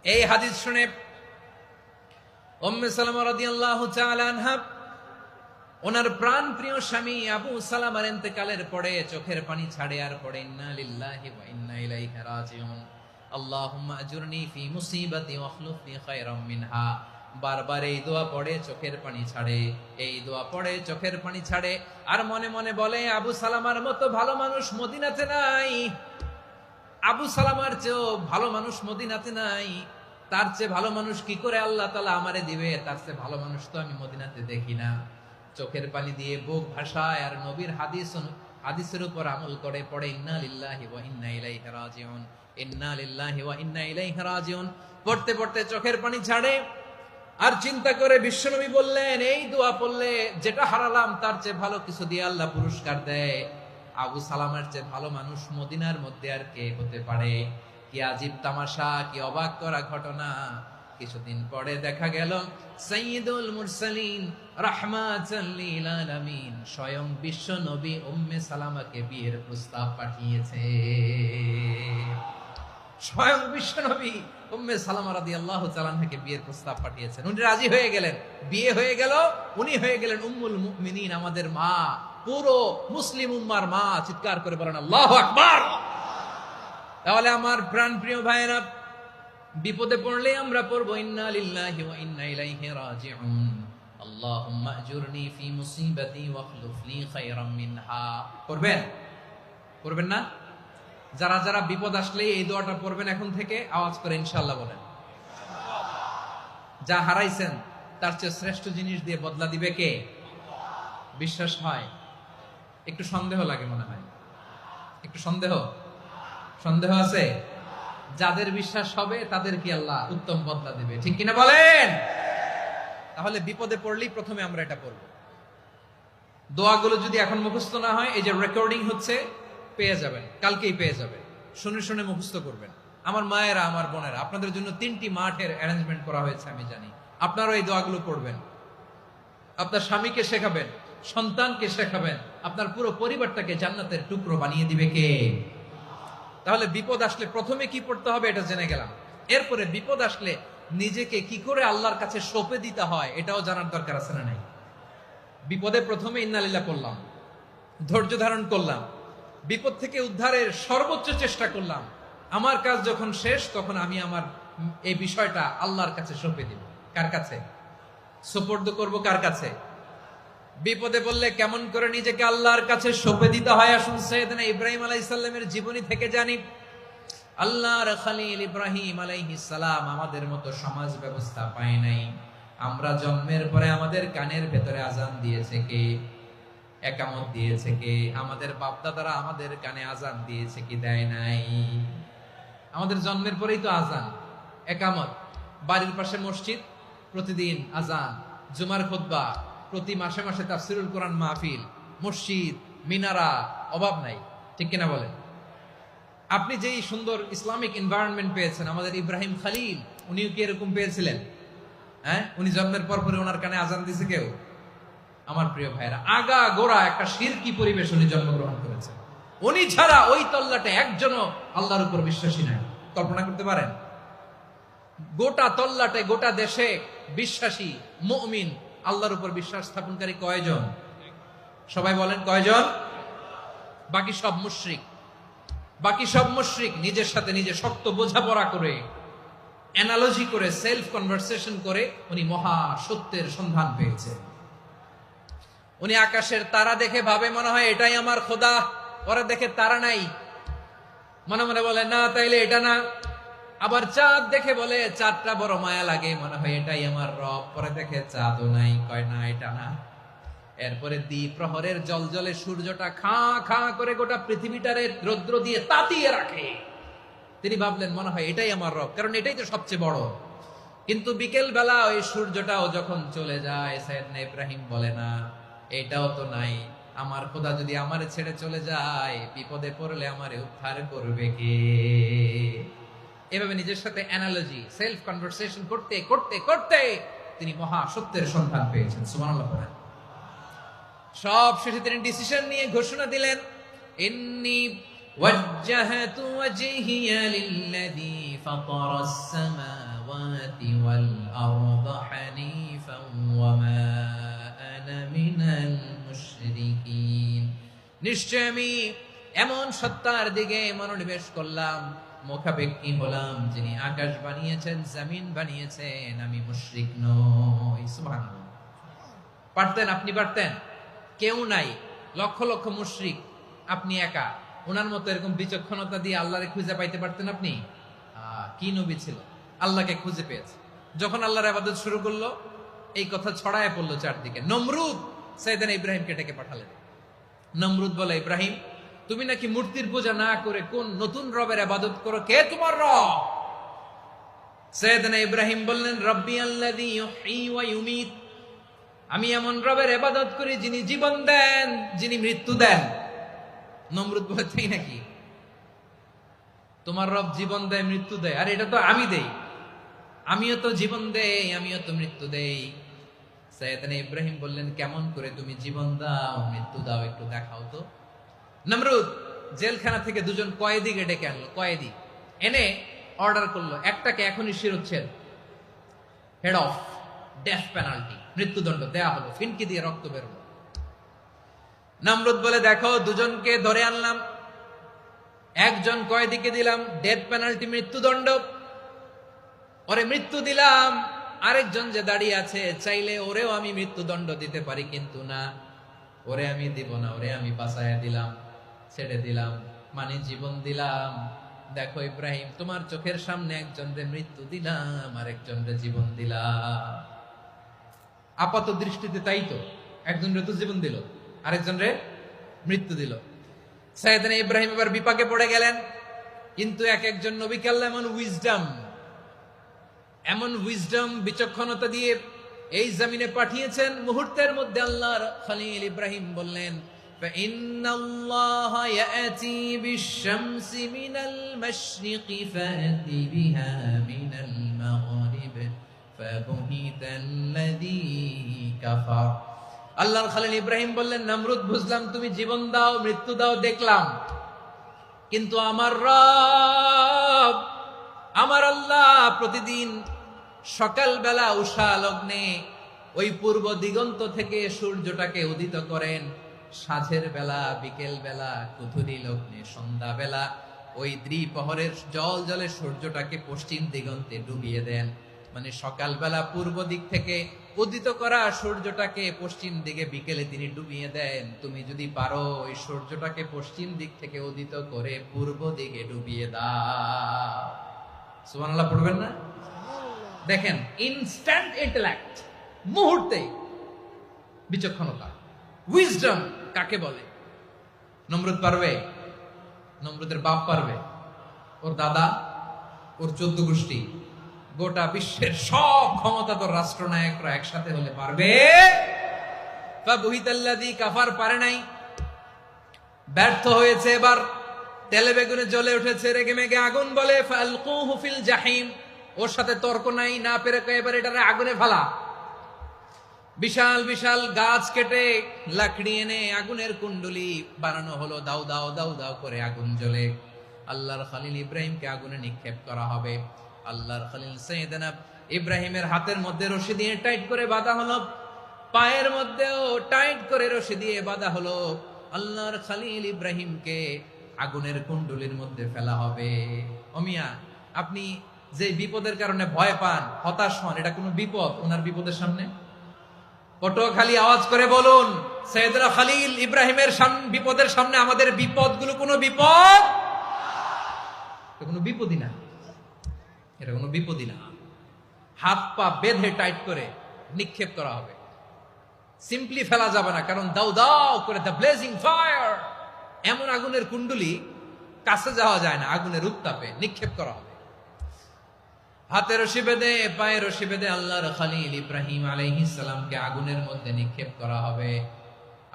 এই হাদিস শুনে উম্মে সালামা রাদিয়াল্লাহু তাআলা আনহা ওনার প্রাণ প্রিয় স্বামী আবু সালামার ইন্তেকালের পরে চোখের পানি ছাড়ে আর পড়ে ইন্না লিল্লাহি ওয়া ইন্না ইলাইহি রাজিউন, আল্লাহুম্মা আজুরনি ফি মুসিবাতি ওয়া খলুফ লি খায়রাম মিনহা। বারবার এই দোয়া পড়ে চোখের পানি ছাড়ে, এই দোয়া পড়ে চোখের পানি ছাড়ে। আর মনে মনে বলে আবু সালামার মতো ভালো মানুষ মদিনাতে নাই, আবু সালামার চেয়েও ভালো মানুষ মদিনাতে নাই। তার চেয়ে ভালো মানুষ কি করে আল্লাহ তাআলা আমারে দিবে? তার চেয়ে ভালো মানুষ তো আমি মদিনাতে দেখি না। চোখের পানি দিয়ে বুক ভাসায় আর নবীর হাদিসের উপর আমল করে পড়ে ইন্না লিল্লাহি ওয়া ইন্না ইলাইহি রাজিউন, ইন্না লিল্লাহি ওয়া ইন্না ইলাইহি রাজিউন। পড়তে পড়তে চোখের পানি ছাড়ে আর চিন্তা করে বিশ্বনবী বললেন এই দোয়া পড়লে যেটা হারালাম তার চেয়ে ভালো কিছু দিয়ে আল্লাহ পুরস্কার দেয়। আবু সালামার চেয়ে ভালো মানুষ মদিনার মধ্যে আর কে হতে পারে? কি আজীব তামাশা, কি অবাক করা ঘটনা। কিছুদিন পরে দেখা গেল সাইয়্যিদুল মুরসালিন রাহমাতাল লিল আলামিন স্বয়ং বিশ্ব নবী উম্মে সালামাকে বিয়ের প্রস্তাব পাঠিয়েছে। স্বয়ং বিশ্ব নবী উম্মে সালামা রাদিয়াল্লাহু তাআলা আনহাকে বিয়ের প্রস্তাব পাঠিয়েছেন। উনি রাজি হয়ে গেলেন, বিয়ে হয়ে গেল। উনি হয়ে গেলেন উম্মুল মুমিনিন, আমাদের মা, পুরো মুসলিম উম্মার মা। চিৎকার করে বলেন আল্লাহু আকবার। তাহলে আমার প্রাণ প্রিয় ভাইরা, বিপদে পড়লে আমরা পড়বো ইন্না লিল্লাহি ওয়া ইন্না ইলাইহি রাজিউন, আল্লাহুম্মা আজুরনি ফি মুসিবাতি ওয়া খলুফ লি খায়রাম মিনহা। পড়বেন? পড়বেন না? যারা যারা বিপদ আসলে এই দোয়াটা পড়বেন এখন থেকে আওয়াজ করে ইনশাআল্লাহ বলেন। যা হারাইছেন তার চেয়ে শ্রেষ্ঠ জিনিস দিয়ে বদলা দিবে কে? বিশ্বাস হয়? একটু সন্দেহ লাগে মনে হয়, একটু সন্দেহ আছে। যাদের বিশ্বাস হবে তাদেরকে আল্লাহ উত্তম বদলা দেবে, ঠিক কিনা বলেন? তাহলে বিপদে পড়লেই প্রথমে আমরা এটা পড়ব। দোয়াগুলো যদি এখন মুখস্থ না হয়, এই যে রেকর্ডিং হচ্ছে, পেয়ে যাবেন, কালকেই পেয়ে যাবেন। শুনে শুনে মুখস্থ করবেন। আমার মায়েরা, আমার বোনেরা, আপনাদের জন্য 3টি মাঠের অ্যারেঞ্জমেন্ট করা হয়েছে, আমি জানি। আপনারাও এই দোয়াগুলো পড়বেন, আপনার স্বামীকে শেখাবেন, সন্তানকে শেখাবেন, আপনার পুরো পরিবারটাকে জান্নাতের টুকরো বানিয়ে দিবে কে? তাহলে বিপদ আসলে প্রথমে কি পড়তে হবে এটা জেনে গেলাম। এরপরে বিপদ আসলে নিজেকে কি করে আল্লাহর কাছে সঁপে দিতে হয় এটাও জানার দরকার আছে না নাই? বিপদে প্রথমে ইন্নালিল্লাহ করলাম, ধৈর্য ধারণ করলাম, বিপদ থেকে উদ্ধারের সর্বোচ্চ চেষ্টা করলাম। আমার কাজ যখন শেষ, তখন আমি আমার এই বিষয়টা আল্লাহর কাছে সঁপে দিব। কার কাছে সুপর্দ করব? কার কাছে? বিপদে বললে কেমন করে নিজেকে আল্লাহর কাছে সঁপে দিতে হয়, আসুন সাইয়েদনা ইব্রাহিম আলাইহিস সালামের জীবনী থেকে জানি। আল্লাহর খলিল ইব্রাহিম আলাইহিস সালাম আমাদের মতো সমাজ ব্যবস্থা পায় নাই। আমরা জন্মের পরে আমাদের কানের ভেতরে আজান দিয়েছে কে? একামত দিয়েছে কে? আমাদের বাপদাদারা আমাদের কানে আজান দিয়েছে কি? দেয় নাই। আমাদের জন্মের পরেই তো আজান, একামত, বাড়ির পাশে মসজিদ, প্রতিদিন আজান, জুমার খুতবা, প্রতি মাসে মাসে তাফসিরুল কোরআন মাহফিল, মসজিদ, মিনারা, অভাব নাই, ঠিক কিনা বলেন? আপনি যেই সুন্দর ইসলামিক এনভায়রনমেন্ট পেয়েছেন, আমাদের ইব্রাহিম খলিল, উনিও কি এরকম পেয়েছিলেন? হ্যাঁ, উনি জন্মের পর পরে ওনার কানে আজান দিছে কেউ? আমার প্রিয় ভাইরা, আগা গোড়া একটা শিরকি পরিবেশ উনি জন্মগ্রহণ করেছেন। উনি ছাড়া ওই তল্লাটে একজনও আল্লাহর উপর বিশ্বাসী নাই। কল্পনা করতে পারেন? গোটা তল্লাটে, গোটা দেশে বিশ্বাসী মুমিন, আল্লাহর উপর বিশ্বাস স্থাপনকারী কয়জন? সবাই বলেন কয়জন? বাকি সব মুশরিক। বাকি সব মুশরিক নিজের সাথে নিজে শক্ত বোঝাপড়া করে, অ্যানালজি করে, সেলফ কনভারসেশন করে উনি মহা সত্যের সন্ধান পেয়েছেন। উনি আকাশের তারা দেখে ভাবে মনে হয় এটাই আমার খোদা। ওরা দেখে তারা নাই, মনে মনে বলে না তাইলে এটা না। আবার চাঁদ দেখে বলে চাঁদটা বড় মায়া লাগে, মনে হয় এটাই আমার রব। পরে দেখে চাঁদও নাই, কয় না এটা না। এরপরে দ্বীপ প্রহরের জলজলে সূর্যটা খাঁ খাঁ করে গোটা পৃথিবীটারে রৌদ্র দিয়ে তাতিয়ে রাখে। তিনি ভাবলেন মনে হয় এটাই আমার রব, কারণ এটাই তো সবচেয়ে বড়। কিন্তু বিকেল বেলা ওই সূর্যটাও যখন চলে যায়, সাইয়েদনা ইব্রাহিম বলে না এটাও তো নাই। আমার খোদা যদি আমারে ছেড়ে চলে যায়, বিপদে পড়লে আমারে উদ্ধার করবে কে? এভাবে নিজের সাথে অ্যানালজি, সেলফ কনভারসেশন করতে করতে করতে তিনি মহা সত্যের সন্ধান পেয়েছেন। সুবহানাল্লাহ পড়েন। সব শেষে তিনি ডিসিশন নিয়ে ঘোষণা দিলেন, ইন্নী ওয়াজ্জাহাতু ওয়াজহিয়া লিল্লাযী ফাতারাস সামাওয়াতি ওয়াল আরদা হানিফান ওয়া মা আনা মিনাল মুশরিকিন। নিশ্চয় আমি এমন সত্তার দিকে মনোনিবেশ করলাম, মুখাপেক্ষী হলাম, যিনি আকাশ বানিয়েছেন, জমিন বানিয়েছেন, আমি মুশরিক নই। সুবহানাল্লাহ। পারতেন? আপনি পারতেন? কেউ নাই, লক্ষ লক্ষ মুশরিক, আপনি একা। ওনার মতো এরকম বিচক্ষণতা দিয়ে আল্লাহরে খুঁজে পাইতে পারতেন আপনি? কি নবী ছিল, আল্লাহকে খুঁজে পেয়েছে। যখন আল্লাহর ইবাদত শুরু করলো, এই কথা ছড়ায় পড়লো চারদিকে। নমরুদ সাইয়েদনা ইব্রাহিমকে ডেকে পাঠালেন। নমরুদ বলে, ইব্রাহিম তুমি নাকি মূর্তির পূজা না করে কোন নতুন রবের ইবাদত করো, কে তোমার রব? সাইয়েদনা ইব্রাহিম বললেন, রব্বি আল্লাযী ইউহয়ী ওয়া ইউমীত, আমি এমন রবের ইবাদত করি যিনি জীবন দেন, যিনি মৃত্যু দেন। নমরুদ বলে, তাই নাকি? তোমার রব জীবন দেয়, মৃত্যু দেয়? আর এটা তো আমি দেই, আমিও তো জীবন দেই, আমিও তো মৃত্যু দেই। সাইয়েদনা ইব্রাহিম বললেন, কেমন করে তুমি জীবন দাও, মৃত্যু দাও, একটু দেখাও তো। নমরুদ জেলখানা থেকে দুজন কয়েদিকে ডেকে আনলো। কয়েদি এনে অর্ডার করলো, একটাকে এখনই শিরোচ্ছেদ, হেড অফ, ডেথ পেনাল্টি, মৃত্যুদণ্ড দেয়া হলো। ফিনকি দিয়ে রক্ত বেরোলো। নমরুদ বলে, দেখো দুজনকে ধরে আনলাম, একজন কয়েদিকে দিলাম ডেথ পেনাল্টি, মৃত্যুদণ্ড, ওরে মৃত্যু দিলাম। আরেকজন যে দাঁড়িয়ে আছে, চাইলে ওরেও আমি মৃত্যুদণ্ড দিতে পারি, কিন্তু না, ওরে আমি দিব না, ওরে আমি বাঁচাইয়া দিলাম, ছেড়ে দিলাম, মানে জীবন দিলাম। দেখো ইব্রাহিম, তোমার চোখের সামনে একজনরে মৃত্যু দিলাম, আরেকজনরে জীবন দিলাম। আপাত দৃষ্টিতে তাই তো, একজনরে তো জীবন দিল, আরেকজনরে মৃত্যু দিল। সাইয়েদনা ইব্রাহিম এবার বিপাকে পড়ে গেলেন। কিন্তু এক একজন নবীকে আল্লাহ এমন উইজডম বিচক্ষণতা দিয়ে এই জমিনে পাঠিয়েছেন, মুহূর্তের মধ্যে আল্লাহর খলিল ইব্রাহিম বললেন, ফাইন্নাল্লাহা ইয়াতি বিশ-শামসি মিনাল মাশরিকি ফাতি বিহা মিনাল মাগরিব ফাবুহিতাল্লাযী কাফার। আল্লাহর খলিল ইব্রাহিম বললেন, নমরুদ বুঝলাম তুমি জীবন দাও, মৃত্যু দাও, দেখলাম, কিন্তু আমার রব, আমার আল্লাহ প্রতিদিন সকালবেলা উষা লগ্নে ওই পূর্ব দিগন্ত থেকে সূর্যটাকে উদিত করেন, সাঁঝের বেলা, বিকেল বেলা, কুথুরি লগ্নে, সন্ধ্যা বেলা ওই দ্বিপ্রহরের জল জলে সূর্যটাকে পশ্চিম দিগন্তে ডুবিয়ে দেন। মানে সকালবেলা পূর্ব দিক থেকে উদিত করা সূর্যটাকে পশ্চিম দিকে বিকেলে তিনি ডুবিয়ে দেন। তুমি যদি পারো ওই সূর্যটাকে পশ্চিম দিক থেকে উদিত করে পূর্ব দিকে ডুবিয়ে দাও। সুবহানাল্লাহ পড়বেন না? দেখেন, ইনস্ট্যান্ট ইন্টেলেক্ট, মুহূর্তে বিচক্ষণতা, উইজডম কাকে বলে? নমরুদ পারবে? নমরুদের বাপ পারবে? ওর দাদা, ওর 14 গোষ্ঠী, গোটা বিশ্বের সব ক্ষমতাধর রাষ্ট্রনায়করা একসাথে হলে পারবে? ফাবুহিতাল্লাযী কাফার পারে নাই, ব্যর্থ হয়েছে। এবার তেলে বেগুনে জ্বলে উঠেছে, রেগে মেগে আগুন বলে ফালকুহু ফিল জাহিম। ওর সাথে তর্ক নাই, না পেরে এবার এটারে আগুনে ফেলা। বিশাল বিশাল গাছ কেটে লাকড়ি এনে আগুনের কুণ্ডলি বানানো হলো, দাও দাও দাও দাও করে আগুন জ্বলে। আল্লাহর খলিল ইব্রাহিমকে আগুনে নিক্ষেপ করা হবে। আল্লাহর খলিল সাইয়েদনা ইব্রাহিমের হাতের মধ্যে রশি দিয়ে টাইট করে বাঁধা হলো, পায়ের মধ্যেও টাইট করে রশি দিয়ে বাঁধা হলো। আল্লাহর খলিল ইব্রাহিমকে আগুনের কুণ্ডলির মধ্যে ফেলা হবে। ও মিয়া, আপনি যে বিপদের কারণে ভয় পান, হতাশ হন, এটা কোনো বিপদ ওনার বিপদের সামনে? পটুয়াখালী আওয়াজ করে বলুন, সাইয়েদনা খলিল ইব্রাহিমের বিপদের সামনে আমাদের বিপদগুলো কোনো বিপদ? এটা কোনো বিপদই না, এটা কোনো বিপদই না। হাত পা বেঁধে টাইট করে নিক্ষেপ করা হবে, সিম্পলি ফেলা যাবে না, কারণ দাও দাও করে দ্য ব্লেজিং ফায়ার, এমন আগুনের কুণ্ডলি, কাছে যাওয়া যায় না, আগুনের উত্তাপে নিক্ষেপ করা হবে। হাতে রশি বেঁধে, পায়ে রশি বেঁধে আল্লাহর খলিল ইব্রাহিম আলাইহিস সালামকে আগুনের মধ্যে নিক্ষেপ করা হবে।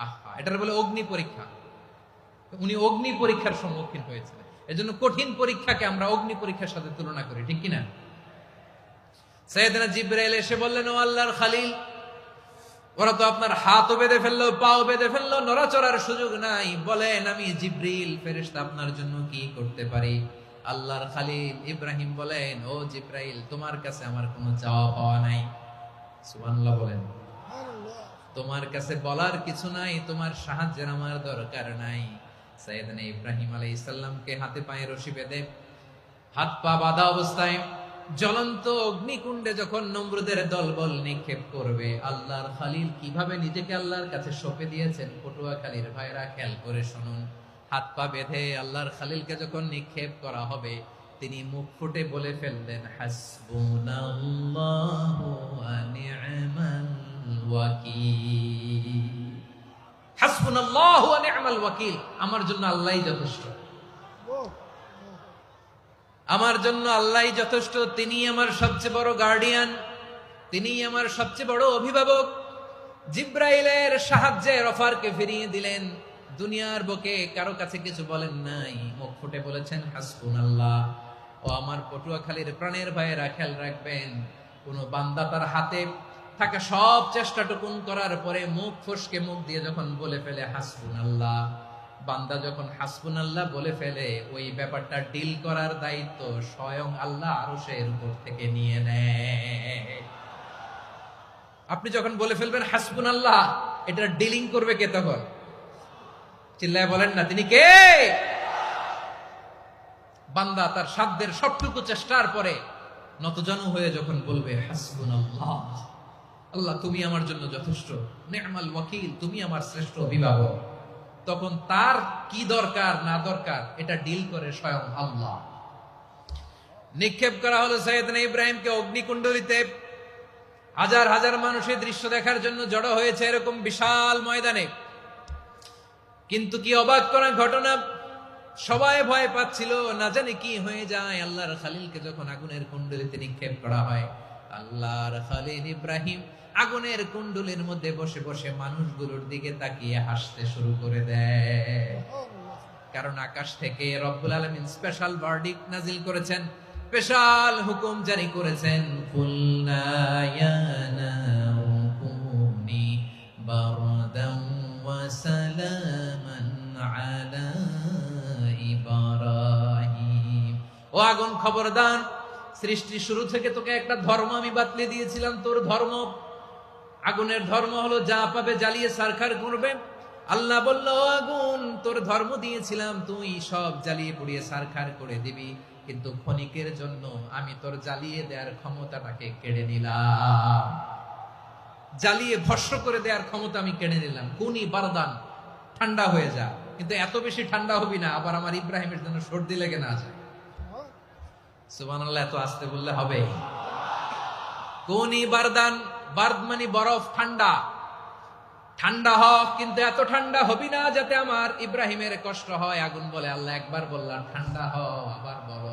আহা, এটার বলে অগ্নি পরীক্ষা। উনি অগ্নি পরীক্ষার সম্মুখীন হয়েছিলেন, এজন্য কঠিন পরীক্ষাকে আমরা অগ্নি পরীক্ষার সাথে তুলনা করি, ঠিক কিনা? সাইয়েদনা জিবরাইল এসে বললেন, ও আল্লাহর খলিল, ওরা তো আপনার হাতও বেঁধে ফেললো, পাও বেঁধে ফেললো, নড়াচড়ার সুযোগ নাই, বলেন আমি জিবরিল ফেরেশতা আপনার জন্য কি করতে পারি? আল্লাহর খলিল ইব্রাহিম বলেন, ও জিবরাইল, তোমার কাছে আমার কোনো চাওয়া পাওয়া নাই। সুবহানাল্লাহ বলেন। তোমার কাছে বলার কিছু নাই, তোমার সাহায্যের আমার দরকার নাই। সাইয়েদনা ইব্রাহিম আলাইহিস সালামকে হাতে পায়ে রশি বেঁধে, হাত পা বাঁধা অবস্থায় জ্বলন্ত অগ্নিকুণ্ডে যখন নমরুদের দলবল নিক্ষেপ করবে, আল্লাহর খলিল কিভাবে নিজেকে আল্লাহর কাছে সঁপে দিয়েছেন, পটুয়াখালীর ভাইরা খেয়াল করে শুনুন। হাত পা বেঁধে আল্লাহর খলিলকে যখন নিক্ষেপ করা হবে, তিনি মুখ ফুটে বলে ফেললেন, হাসবুনাল্লাহু ওয়া নি'মাল ওয়াকিল। হাসবুনাল্লাহু ওয়া নি'মাল ওয়াকিল, আমার জন্য আল্লাহই যথেষ্ট, আমার জন্য আল্লাহই যথেষ্ট। তিনি আমার সবচেয়ে বড় গার্ডিয়ান, তিনি আমার সবচেয়ে বড় অভিভাবক। জিব্রাইলের সাহায্যের অফারকে ফিরিয়ে দিলেন, দুনিয়ার বুকে কারো কাছে কিছু বলেন নাই, মুখ ফুটে বলেছেন হাসবুনাল্লাহ। ও আমার পটুয়াখালীর প্রাণের ভাইয়েরা, খেয়াল রাখবেন, কোন বান্দা তার হাতে থাকা সব চেষ্টাটুকুন করার পরে মুখ ফসকে মুখ দিয়ে যখন বলে ফেলে হাসবুনাল্লাহ, বান্দা যখন হাসবুনাল্লাহ বলে ফেলে, ওই ব্যাপারটা ডিল করার দায়িত্ব স্বয়ং আল্লাহ আরশের উপর থেকে নিয়ে নেয়। আপনি যখন বলে ফেলবেন হাসবুনাল্লাহ, এটা ডিলিং করবে কে তখন? চিল্লায় বলেন না, তিনি কে? বান্দা তার সাধ্যের সবটুকু চেষ্টার পরে নতজানু হয়ে যখন বলবে হাসবুনাল্লাহ, আল্লাহ তুমি আমার জন্য যথেষ্ট, নি'মাল ওয়াকিল, তুমি আমার শ্রেষ্ঠ অভিভাবক, তখন তার কি দরকার না দরকার এটা ডিল করে স্বয়ং আল্লাহ। নিক্ষেপ করা হলো সাইয়েদনা ইব্রাহিমকে অগ্নিকুণ্ডলিতে। হাজার হাজার মানুষের দৃশ্য দেখার জন্য জড়ো হয়েছে এরকম বিশাল ময়দানে। কিন্তু কি অবাক করা ঘটনা, সবাই ভয় পাচ্ছিল, না জানে কি হয়ে যায়। আল্লাহর খালিলকে যখন আগুনের কুণ্ডলিতে নিক্ষেপ করা হয়, আল্লাহর খালিল ইব্রাহিম আগুনের কুণ্ডলের মধ্যে বসে বসে মানুষগুলোর দিকে তাকিয়ে হাসতে শুরু করে দেয়। কারণ আকাশ থেকে রব্বুল আলামিন স্পেশাল ভার্ডিক্ট নাজিল করেছেন, স্পেশাল হুকুম জারি করেছেন, কুলনা ইয়া নারু কুনি বারদান ওয়া সালামান আলা ইব্রাহিম। ও আগুন, খবরদার, সৃষ্টি শুরু থেকে তোকে একটা ধর্ম আমি বাতলে দিয়েছিলাম। তোর ধর্ম, আগুনের ধর্ম হলো যা পাবে জ্বালিয়ে সারখার করবে। আল্লাহ বলল, আগুন, তোর ধর্ম দিয়েছিলাম, তুই সব জ্বালিয়ে পুড়িয়ে সারখার করে দিবি, কিন্তু ক্ষণিকের জন্য আমি তোর জ্বালিয়ে দেওয়ার ক্ষমতাটাকে কেড়ে নিলাম। জ্বালিয়ে ভস্ম করে দেওয়ার ক্ষমতা আমি কেড়ে নিলাম। কুনি বারদান, ঠান্ডা হয়ে যা, কিন্তু এত বেশি ঠান্ডা হবি না আবার আমার ইব্রাহিমের জন্য সর্দি লেগে না যায়। সুবহানাল্লাহ, এত আস্তে বললে হবে? কুনি বারদান, বার্দ মানে বরফ, ঠান্ডা। ঠান্ডা হ, কিন্তু এত ঠান্ডা হবি না যাতে আমার ইব্রাহিমের কষ্ট হয়। আগুন বলে, আল্লাহ একবার বললাম ঠান্ডা হ, আবার বলো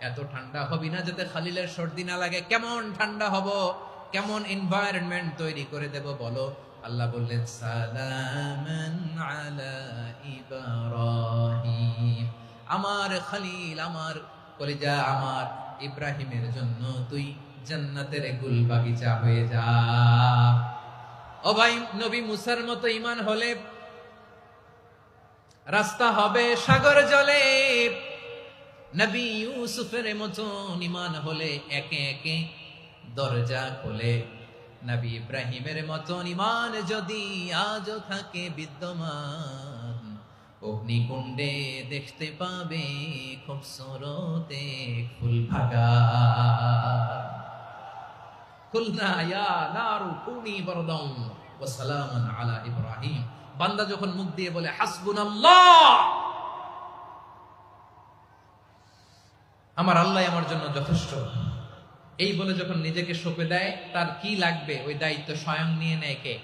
এত ঠান্ডা হবি না যাতে খালিলের সর্দি না লাগে। কেমন ঠান্ডা হব, কেমন এনভায়রনমেন্ট তৈরি করে দেব বলো। আল্লাহ বললেন, সালামান আলা ইব্রাহিম, আমার খালিল, আমার কলিজা, আমার ইব্রাহিমের জন্য তুই জান্নাতের গুল বাগিচা হয়ে যা। ও ভাই, নবী মুসার মতো ঈমান হলে রাস্তা হবে সাগর জলে, নবী ইউসুফের মতো ঈমান হলে একে একে দরজা খোলে। নবী ইব্রাহিমের মতো ঈমান যদি আজও থাকে বিদ্যমান, অগ্নিকুণ্ডে দেখতে পাবে খুবসুরত এক ফুল বাগান। কুলনা ইয়া নারু কুনি বারদান ওয়া সালামান আলা ইব্রাহিম। বান্দা যখন মুখ দিয়ে বলে হাসবুনাল্লাহ, আমার আল্লাহ আমার জন্য যথেষ্ট, এই বলে যখন নিজেকে সঁপে দেয়, তার কি লাগবে ওই দায়িত্ব স্বয়ং নিয়ে নেয় কে?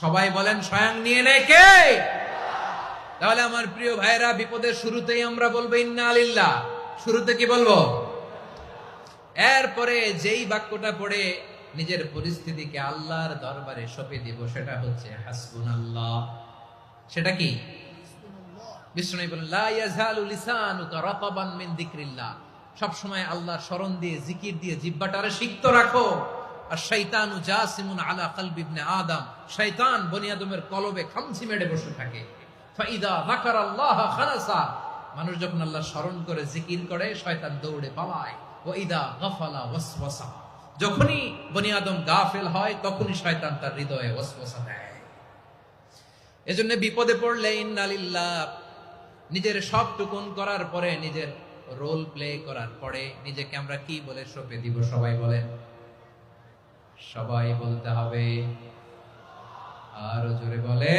সবাই বলেন, স্বয়ং নিয়ে নেয় কে? তাহলে আমার প্রিয় ভাইরা, বিপদের শুরুতেই আমরা বলবো ইন্না লিল্লাহ। শুরুতে কি বলবো? এরপরে যেই বাক্যটা পড়ে নিজের পরিস্থিতিকে আল্লাহর দরবারে সঁপে দিব, সেটা হচ্ছে হাসবুনাল্লাহ। সেটা কি? বিষ্ণু বলেন, লা ইয়াজালু লিসানুকা রাতাবান মিন যিকরিল্লাহ। সব সময় আল্লাহর স্মরণ দিয়ে, জিকির দিয়ে জিহ্বাটারে সিক্ত রাখো। আর শয়তানু জাসিমুন আলা কলবি ইবনে আদম, শয়তান বনি আদমের কলবে খামচি মেরে বসে থাকে। ফাইদা যাকারাল্লাহ খানাসা, মানুষ যখন আল্লাহ স্মরণ করে, জিকির করে, শয়তান দৌড়ে পালায়। ওয়াইদা গাফালা ওয়াসওয়াসা, যখনই বনি আদম গাফেল হয়, তখনই শয়তান তার হৃদয়ে ওয়াসওয়াসা দেয়। এজন্য বিপদে পড়লে ইন্না লিল্লাহ, নিজের সব টুকুন করার পরে, নিজের রোল প্লে করার পরে নিজেকে আমরা কি বলে সঁপে দিব? সবাই বলেন, সবাই বলতে হবে। আরো জোরে বলে,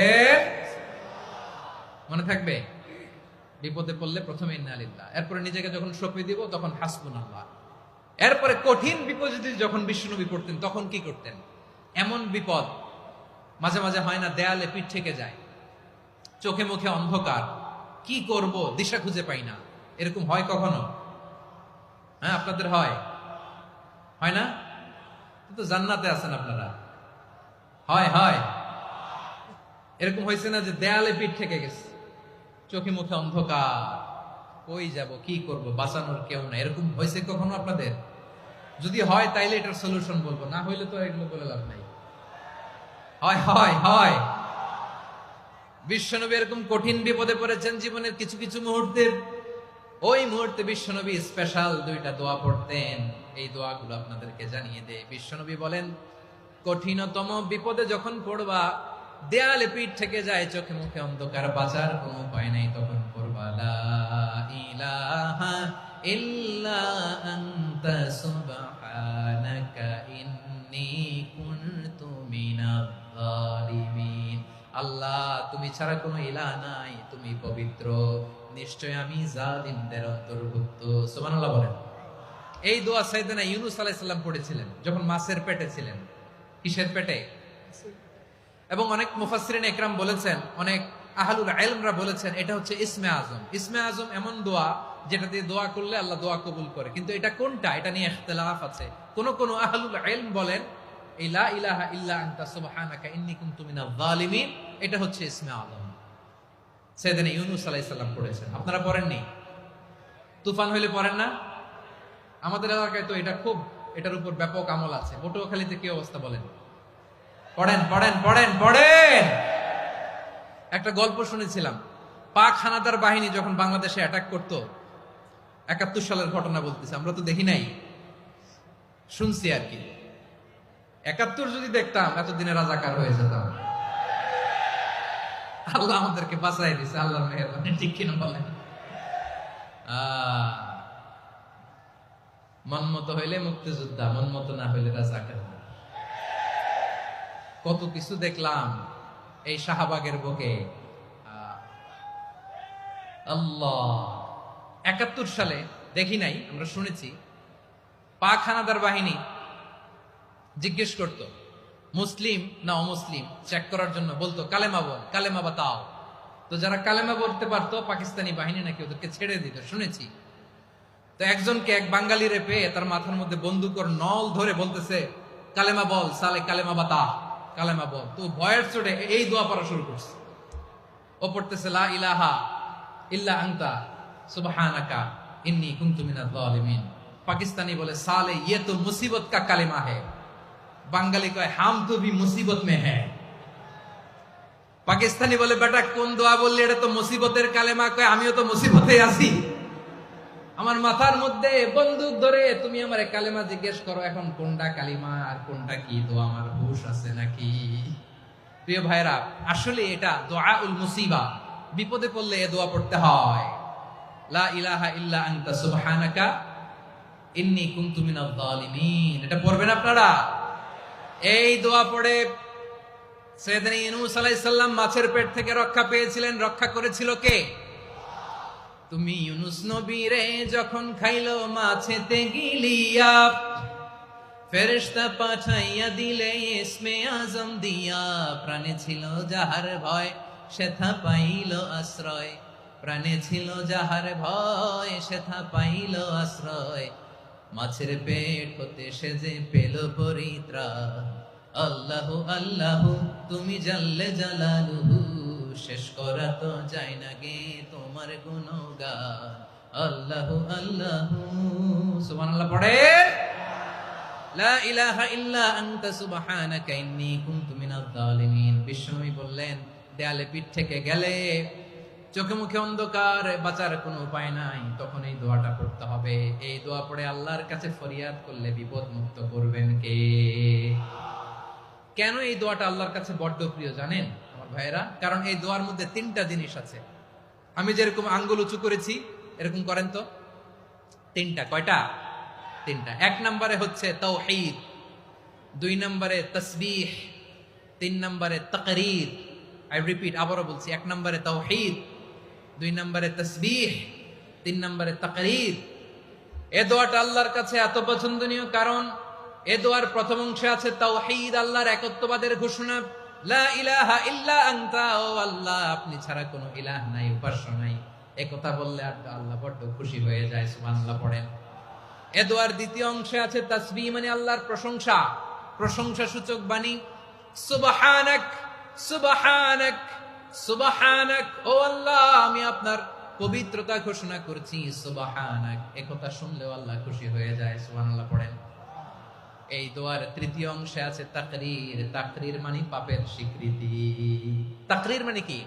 মনে থাকবে? বিপদে পড়লে প্রথমে ইন্না লিল্লাহ, এরপরে নিজেকে যখন সঁপে দিব তখন হাসবুনাল্লাহ। এরপরে কঠিন বিপদে যখন বিশ্বনবী পড়তেন তখন কি করতেন? এমন বিপদ মাঝে মাঝে হয় না, দেয়ালে পিঠ থেকে যায়, চোখে মুখে অন্ধকার, কি করব দিশা খুঁজে পাই না, এরকম হয় কখনো? হ্যাঁ, আপনাদের হয়? হয় না? তো জান্নাতে আছেন আপনারা। হয় হয় এরকম হয়েছে না যে দেয়ালে পিঠ থেকে গেছে, চোখে মুখে অন্ধকার, কই যাব, কি করব, বাঁচানোর কেউ না, এরকম হয়েছে কখনো আপনাদের? যদি হয় তাইলে এটার সলিউশন বলবো, না হইলে তো এগুলো বলে লাভ নাই। হয় হয় হয় বিশ্বনবী এরকম কঠিন বিপদে পড়েছেন জীবনের কিছু কিছু মুহূর্তে। ওই মুহূর্তে বিশ্বনবী স্পেশাল দুইটা দোয়া পড়তেন। এই দোয়াগুলো আপনাদেরকে জানিয়ে দেয়। বিশ্বনবী বলেন, কঠিনতম বিপদে যখন পড়বা, দেয়ালে পিঠ থেকে যায়, চোখে মুখে অন্ধকার, বাঁচার কোনো উপায় নাই, তখন পড়বা লা ইলাহা ইল্লা আনতা সুবহানাকা ইন্নী কুনতু মিনাজ জালিমিন। আল্লাহ, তুমি ছাড়া কোনো ইলাহ নাই, তুমি পবিত্র, নিশ্চয় আমি জালিমদের অন্তর্ভুক্ত। সুবহানাল্লাহ বলেন। এই দোয়া সাইয়েদনা ইউনূস আলাইহিস সালাম পড়েছিলেন যখন মাছের পেটে ছিলেন। কিসের পেটে? এবং অনেক মুফাসসিরিন একরাম বলেছেন, অনেক আহলুল ইলমরা বলেছেন এটা হচ্ছে ইসমে আজম। ইসমে আজম এমন দোয়া যেটা দিয়ে দোয়া করলে আল্লাহ দোয়া কবুল করে, কিন্তু এটা কোনটা এটা নিয়ে ইখতিলাফ আছে। কোন কোন আহলুল ইলম বলেন এই লা ইলাহা ইল্লা আনতা সুবহানাকা ইন্নী কুনতু মিনাজ জালিমিন এটা হচ্ছে ইসমে আজম। সাইয়েদনা ইউনূস আলাইহিস সালাম পড়েছেন, আপনারা পড়েননি? তুফান হইলে পড়েন না? আমাদের এলাকায় তো এটা খুব, এটার উপর ব্যাপক আমল আছে। পটুয়াখালীতে কি অবস্থা বলেন? পড়েন পড়েন পড়েন পড়েন। একটা গল্প শুনেছিলাম, পাক হানাদার বাহিনী যখন বাংলাদেশে অ্যাটাক করতো, ৭১ সালের ঘটনা বলতেছে, আমরা তো দেখি নাই, শুনছি আর কি। ৭১ যদি দেখতাম এতদিনে রাজাকার হয়ে যেতাম। আল্লাহ আমাদেরকে বাঁচাই দিছে, আল্লাহর মেহেরবানি, ঠিক কিনা বলেন? মন মতো হইলে মুক্তিযোদ্ধা, মন মতো না হইলে রাজাকার। কত কিছু দেখলাম এই শাহবাগের বুকে। আল্লাহ ৭১ সালে দেখি নাই, আমরা শুনেছি পাক হানাদার বাহিনী জিজ্ঞেস করত মুসলিম না অমুসলিম চেক করার জন্য, বলতো কালেমা বল, কালেমা বাতাও। তো যারা কালেমা বলতে পারতো পাকিস্তানি বাহিনী নাকি ওদেরকে ছেড়ে দিত, শুনেছি। তো একজনকে, এক বাঙালিরে পেয়ে তার মাথার মধ্যে বন্দুকর নল ধরে বলতেছে কালেমা বল সালে, কালেমা বাতা, কালেমা বল। তো ভয়ের চোটে এই দোয়া পড়া শুরু করছে। ও পড়তেছে লা ইলাহা ইল্লা আনতা সুবহানাকা ইন্নী কুনতু মিনাজ জালিমিন। পাকিস্তানি বলে সালে ये तो मुसीबत का কালেমা है। বাঙালি কয় হাম তো ভি মুসিবত মে হ্যায়। পাকিস্তানি বলে বেটা কোন দোয়া বললি, এটা তো মুসিবতের কালেমা। কয় আমিও তো মুসিবতে আছি, আমার মাথার মধ্যে বন্দুক ধরে তুমি আমারে কালেমা জিজ্ঞেস করো, এখন কোনটা কালিমা আর কোনটা কি দোয়া, আমার হুশ আছে নাকি? প্রিয় ভাইরা, আসলে এটা দুআউল মুসিবা, বিপদে পড়লে এই দোয়া পড়তে হয়। লা ইলাহা ইল্লা আনতা সুবহানাকা ইন্নী কুনতু মিনাজ জালিমিন, এটা পড়বেন আপনারা। এই দোয়া পড়ে সাইয়েদনা ইউনূস আলাইহিস সালাম মাছের পেট থেকে রক্ষা পেয়েছিলেন। রক্ষা করেছিল কে? তুমি ইউনূস নবীরে যখন খাইলো মাছেতে গিলিয়া, ফেরেশতা পাঠাইয়া দিলে ইসমে আজম দিয়া। প্রাণে ছিল যাহার ভয় সেথা পাইল আশ্রয়, প্রাণে ছিল যাহার ভয় সেথা পাইল আশ্রয়। মাছের পেট হতে সে যে পেল পরিত্রাণ। আল্লাহু আল্লাহু তুমি জাল্লে জালালুহু, শেষ করা তো যায় না গে তোমার গুণগান। আল্লাহু আল্লাহু সুবহানাল্লাহ পড়ে। লা ইলাহা ইল্লা আনতা সুবহানাকা ইন্নী কুনতু মিনাজ জালিমিন। বিশ্বনবী বললেন দেয়ালে পিঠ থেকে গেলে, চোখে মুখে অন্ধকার, বাঁচার কোনো উপায় নাই, তখন এই দোয়াটা পড়তে হবে। এই দোয়া পড়ে আল্লাহর কাছে ফরিয়াদ করলে বিপদ মুক্ত করবেন কে? কেন এই দোয়াটা আল্লাহর কাছে বড্ড প্রিয় জানেন আমার ভাইয়েরা? কারণ এই দোয়ার মধ্যে 3টা জিনিস আছে। আমি যেরকম আঙ্গুল উঁচু করেছি এরকম করেন তো। 3টা। কয়টা? 3টা। 1 নম্বরে হচ্ছে তাওহীদ, 2 নম্বরে তাসবিহ, 3 নম্বরে তাকরীর। আই রিপিট, আবারও বলছি, 1 নম্বরে তাওহীদ, 2 নম্বরে তাসবিহ, 3 নম্বরে তাকরীর। এই দোয়াটা আল্লাহর কাছে এত পছন্দনীয় কারণ এই দোয়ার প্রথম অংশে আছে তাওহীদ, আল্লাহর একত্ববাদের ঘোষণা। লা ইলাহা ইল্লা আনতা, ও আল্লাহ আপনি ছাড়া কোনো ইলাহ নাই, উপাস্য নাই। এই কথা বললে আর আল্লাহ বড় খুশি হয়ে যায়, সুবহানাল্লাহ পড়েন। এই দোয়ার দ্বিতীয় অংশে আছে তাসবিহ, মানে আল্লাহর প্রশংসা, প্রশংসা সূচক বাণী। সুবহানাক সুবহানাক সুবহানাক, ও আল্লাহ আমি আপনার পবিত্রতা ঘোষণা করছি, সুবহানাক। এই কথা শুনলেও আল্লাহ খুশি হয়ে যায়, সুবহানাল্লাহ পড়েন। এই দোয়ার তৃতীয় অংশে আছে তাকরীর। তাকরীর মানে পাপের স্বীকৃতি। তাকরীর মানে কি?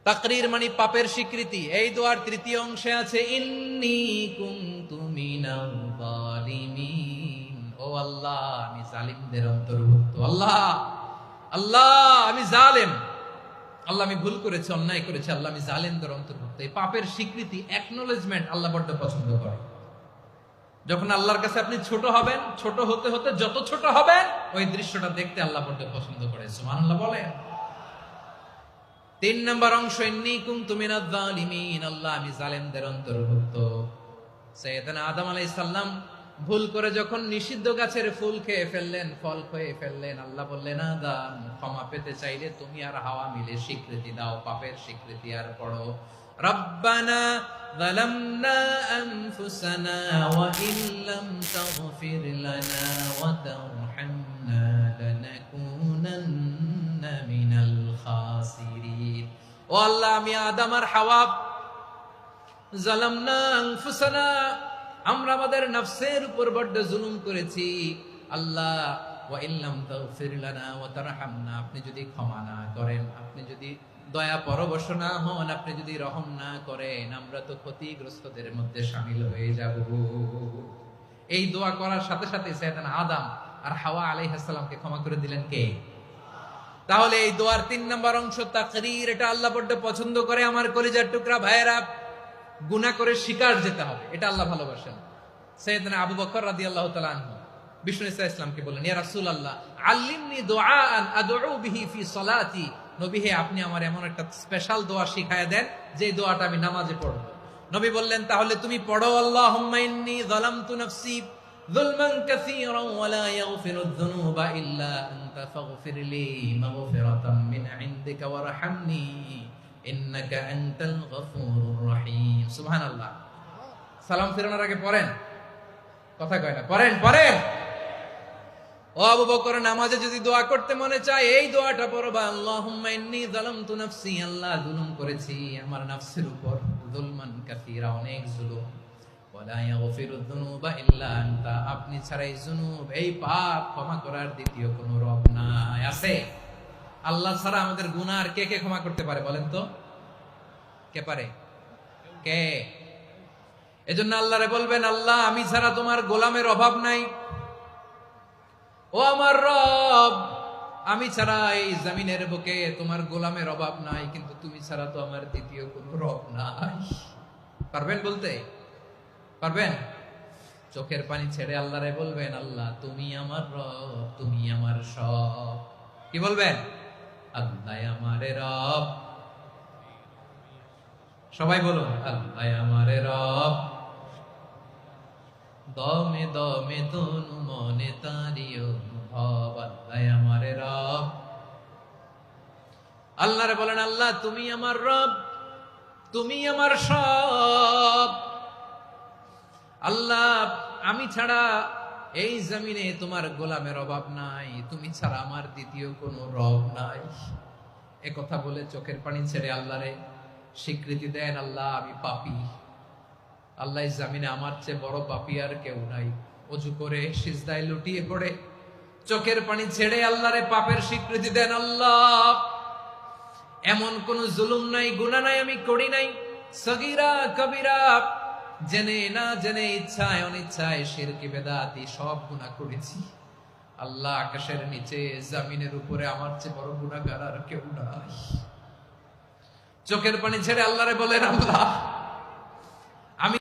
তাকরীর মানে পাপের স্বীকৃতি। এই দোয়ার তৃতীয় অংশে আছে ইন্নী কুনতু মিনাল জালিমিন, ও আল্লাহ আমি জালিমদের অন্তর্ভুক্ত। আল্লাহ আল্লাহ আমি জালেম, আল্লাহ আমি ভুল করেছি, অন্যায় করেছি, আল্লাহ আমি জালেমদের অন্তর্ভুক্ত। এই পাপের স্বীকৃতি, অ্যাকনোলেজমেন্ট আল্লাহ বড্ড পছন্দ করে। যখন আল্লাহর কাছে আপনি ছোট হবেন, ছোট হতে হতে যত ছোট হবেন ওই দৃশ্যটা দেখতে আল্লাহ বড্ড পছন্দ করে, সুবহানাল্লাহ বলেন। 3 নম্বর অংশ ইন্নী কুনতু মিনাজ জালিমিন, আল্লাহ আমি জালেমদের অন্তর্ভুক্ত। সাইয়েদনা আদম আলাইহিস সালাম ভুল করে যখন নিষিদ্ধ গাছের ফুল খেয়ে ফেললেন, ফল খেয়ে ফেললেন, আল্লাহ বললেন আদম, ক্ষমা পেতে চাইলে তুমি আর হাওয়া মিলে স্বীকৃতি দাও, পাপের স্বীকৃতি আর পড়ো, রব্বানা যালামনা আনফুসানা ওয়া ইল্লাম তাগফির লানা ওয়া তারহামনা লানাকুনান্না মিনাল খাসিরিন। ও আল্লাহ, আমি আদম আর হাওয়া যালামনা আনফুসানা, আমরা আমাদের নফসের উপর বড্ড জুলুম করেছি। আল্লাহ, ওয়া ইল্লাম তাগফির লানা ওয়া তারহামনা, আপনি যদি ক্ষমা না করেন, আপনি যদি দয়া পরবশ না হন, আপনি যদি রহম না করেন, আমরা তো ক্ষতিগ্রস্তদের মধ্যে শামিল হয়ে যাব। এই দোয়া করার সাথে সাথে সাইয়েদনা আদম আর হাওয়া আলাইহিস সালামকে ক্ষমা করে দিলেন কে? তাহলে এই দোয়ার 3 নম্বর অংশ তাকরীর, এটা আল্লাহ বড্ড পছন্দ করে। আমার কলিজার টুকরা ভাইয়েরা, গুনাহ করে শিকার যেতে হবে, এটা আল্লাহ ভালোবাসেন। সাইয়েদনা আবু বকর রাদিয়াল্লাহু তাআলা আনহু বিষ্ণু ইসা ইসলামকে বললেন, ইয়া রাসূলুল্লাহ আল্লিমনি দুআআন আদউ বিহি ফি সালাতি, নবী হে, আপনি আমার এমন একটা স্পেশাল দোয়া শিখায়া দেন যে দোয়াটা আমি নামাজে পড়ব। নবী বললেন, তাহলে তুমি পড়ো, আল্লাহুম্মা ইন্নী যালামতু নাফসি যুলমান কাসীরান ওয়া লা ইয়াগফিরুয যুনুবা ইল্লা আনতা ফাগফিরলি মাগফিরাতাম মিন ইনদিকা ওয়ারহামনি ইন্নাকা আনতাল গফুরুর রহিম। সুবহানাল্লাহ। সালাম ফিরানোর আগে পড়েন, কথা কয় না, পড়েন পড়েন। ও আবু বকর, নামাজে যদি দোয়া করতে মনে চায় এই দোয়াটা পড়বা, আল্লাহুম্মা ইন্নী যালামতু নাফসি, আল্লাহ জুলুম করেছি আমার নফসের উপর, যুলমান কাসীরা, অনেক জুলুম, ওয়া লা ইয়াগফিরুয যুনুবা ইল্লা আনতা, আপনি ছাড়া এই জুনুব, এই পাপ ক্ষমা করার দ্বিতীয় কোনো রব নাই। আছে? আল্লাহ ছাড়া আমাদের গুনাহ আর কে কে ক্ষমা করতে পারে বলেন তো? কে পারে? কে? এজন্য আল্লাহরে বলবেন, আল্লাহ আমি ছাড়া তোমার গোলামের অভাব নাই, ও আমার রব, আমি ছাড়া এই জমিনের বুকে তোমার গোলামের অভাব নাই, কিন্তু তুমি ছাড়া তো আমার দ্বিতীয় কোনো রব নাই। পারবেন বলতে? পারবেন? চোখের পানি ছেড়ে আল্লাহরে বলবেন, আল্লাহ তুমি আমার রব, তুমি আমার সব। কি বলবেন? আল্লাহ আমারে রব। সবাই বলুন, আল্লাহ আমারে রব, দমে দমে তনু মনে তারি অনুভব, আল্লাহ আমারে রব। আল্লাহরে বলেন, আল্লাহ তুমি আমার রব, তুমি আমার সব। আল্লাহ আমি ছাড়া এই জমিনে তোমার গোলামের অভাব নাই, তুমি ছাড়া আমার দ্বিতীয় কোনো রব নাই। এ কথা বলে চোখের পানি ছেড়ে আল্লাহরে স্বীকৃতি দেন, আল্লাহ আমি পাপী, আল্লাহ জামিনে আমার চেয়ে বড় পাপী আর কেউ নাই। ওযু করে সিজদায় লুটিয়ে পড়ে চোখের পানি ছেড়ে আল্লাহরে পাপের স্বীকৃতি দেন, আল্লাহ এমন কোন জুলুম নাই, গুনাহ নাই আমি করি নাই, সগীরা কবিরা, জেনে না জেনে, ইচ্ছায় অনিচ্ছায়, শিরকি বেদাতি সব গুনাহ করেছি। আল্লাহ আকাশের নিচে জমিনের উপরে আমার চেয়ে বড় গুনাহগার আর কেউ নাই। চোখের পানি ছেড়ে আল্লাহরে বলেন, আল্লাহ আমি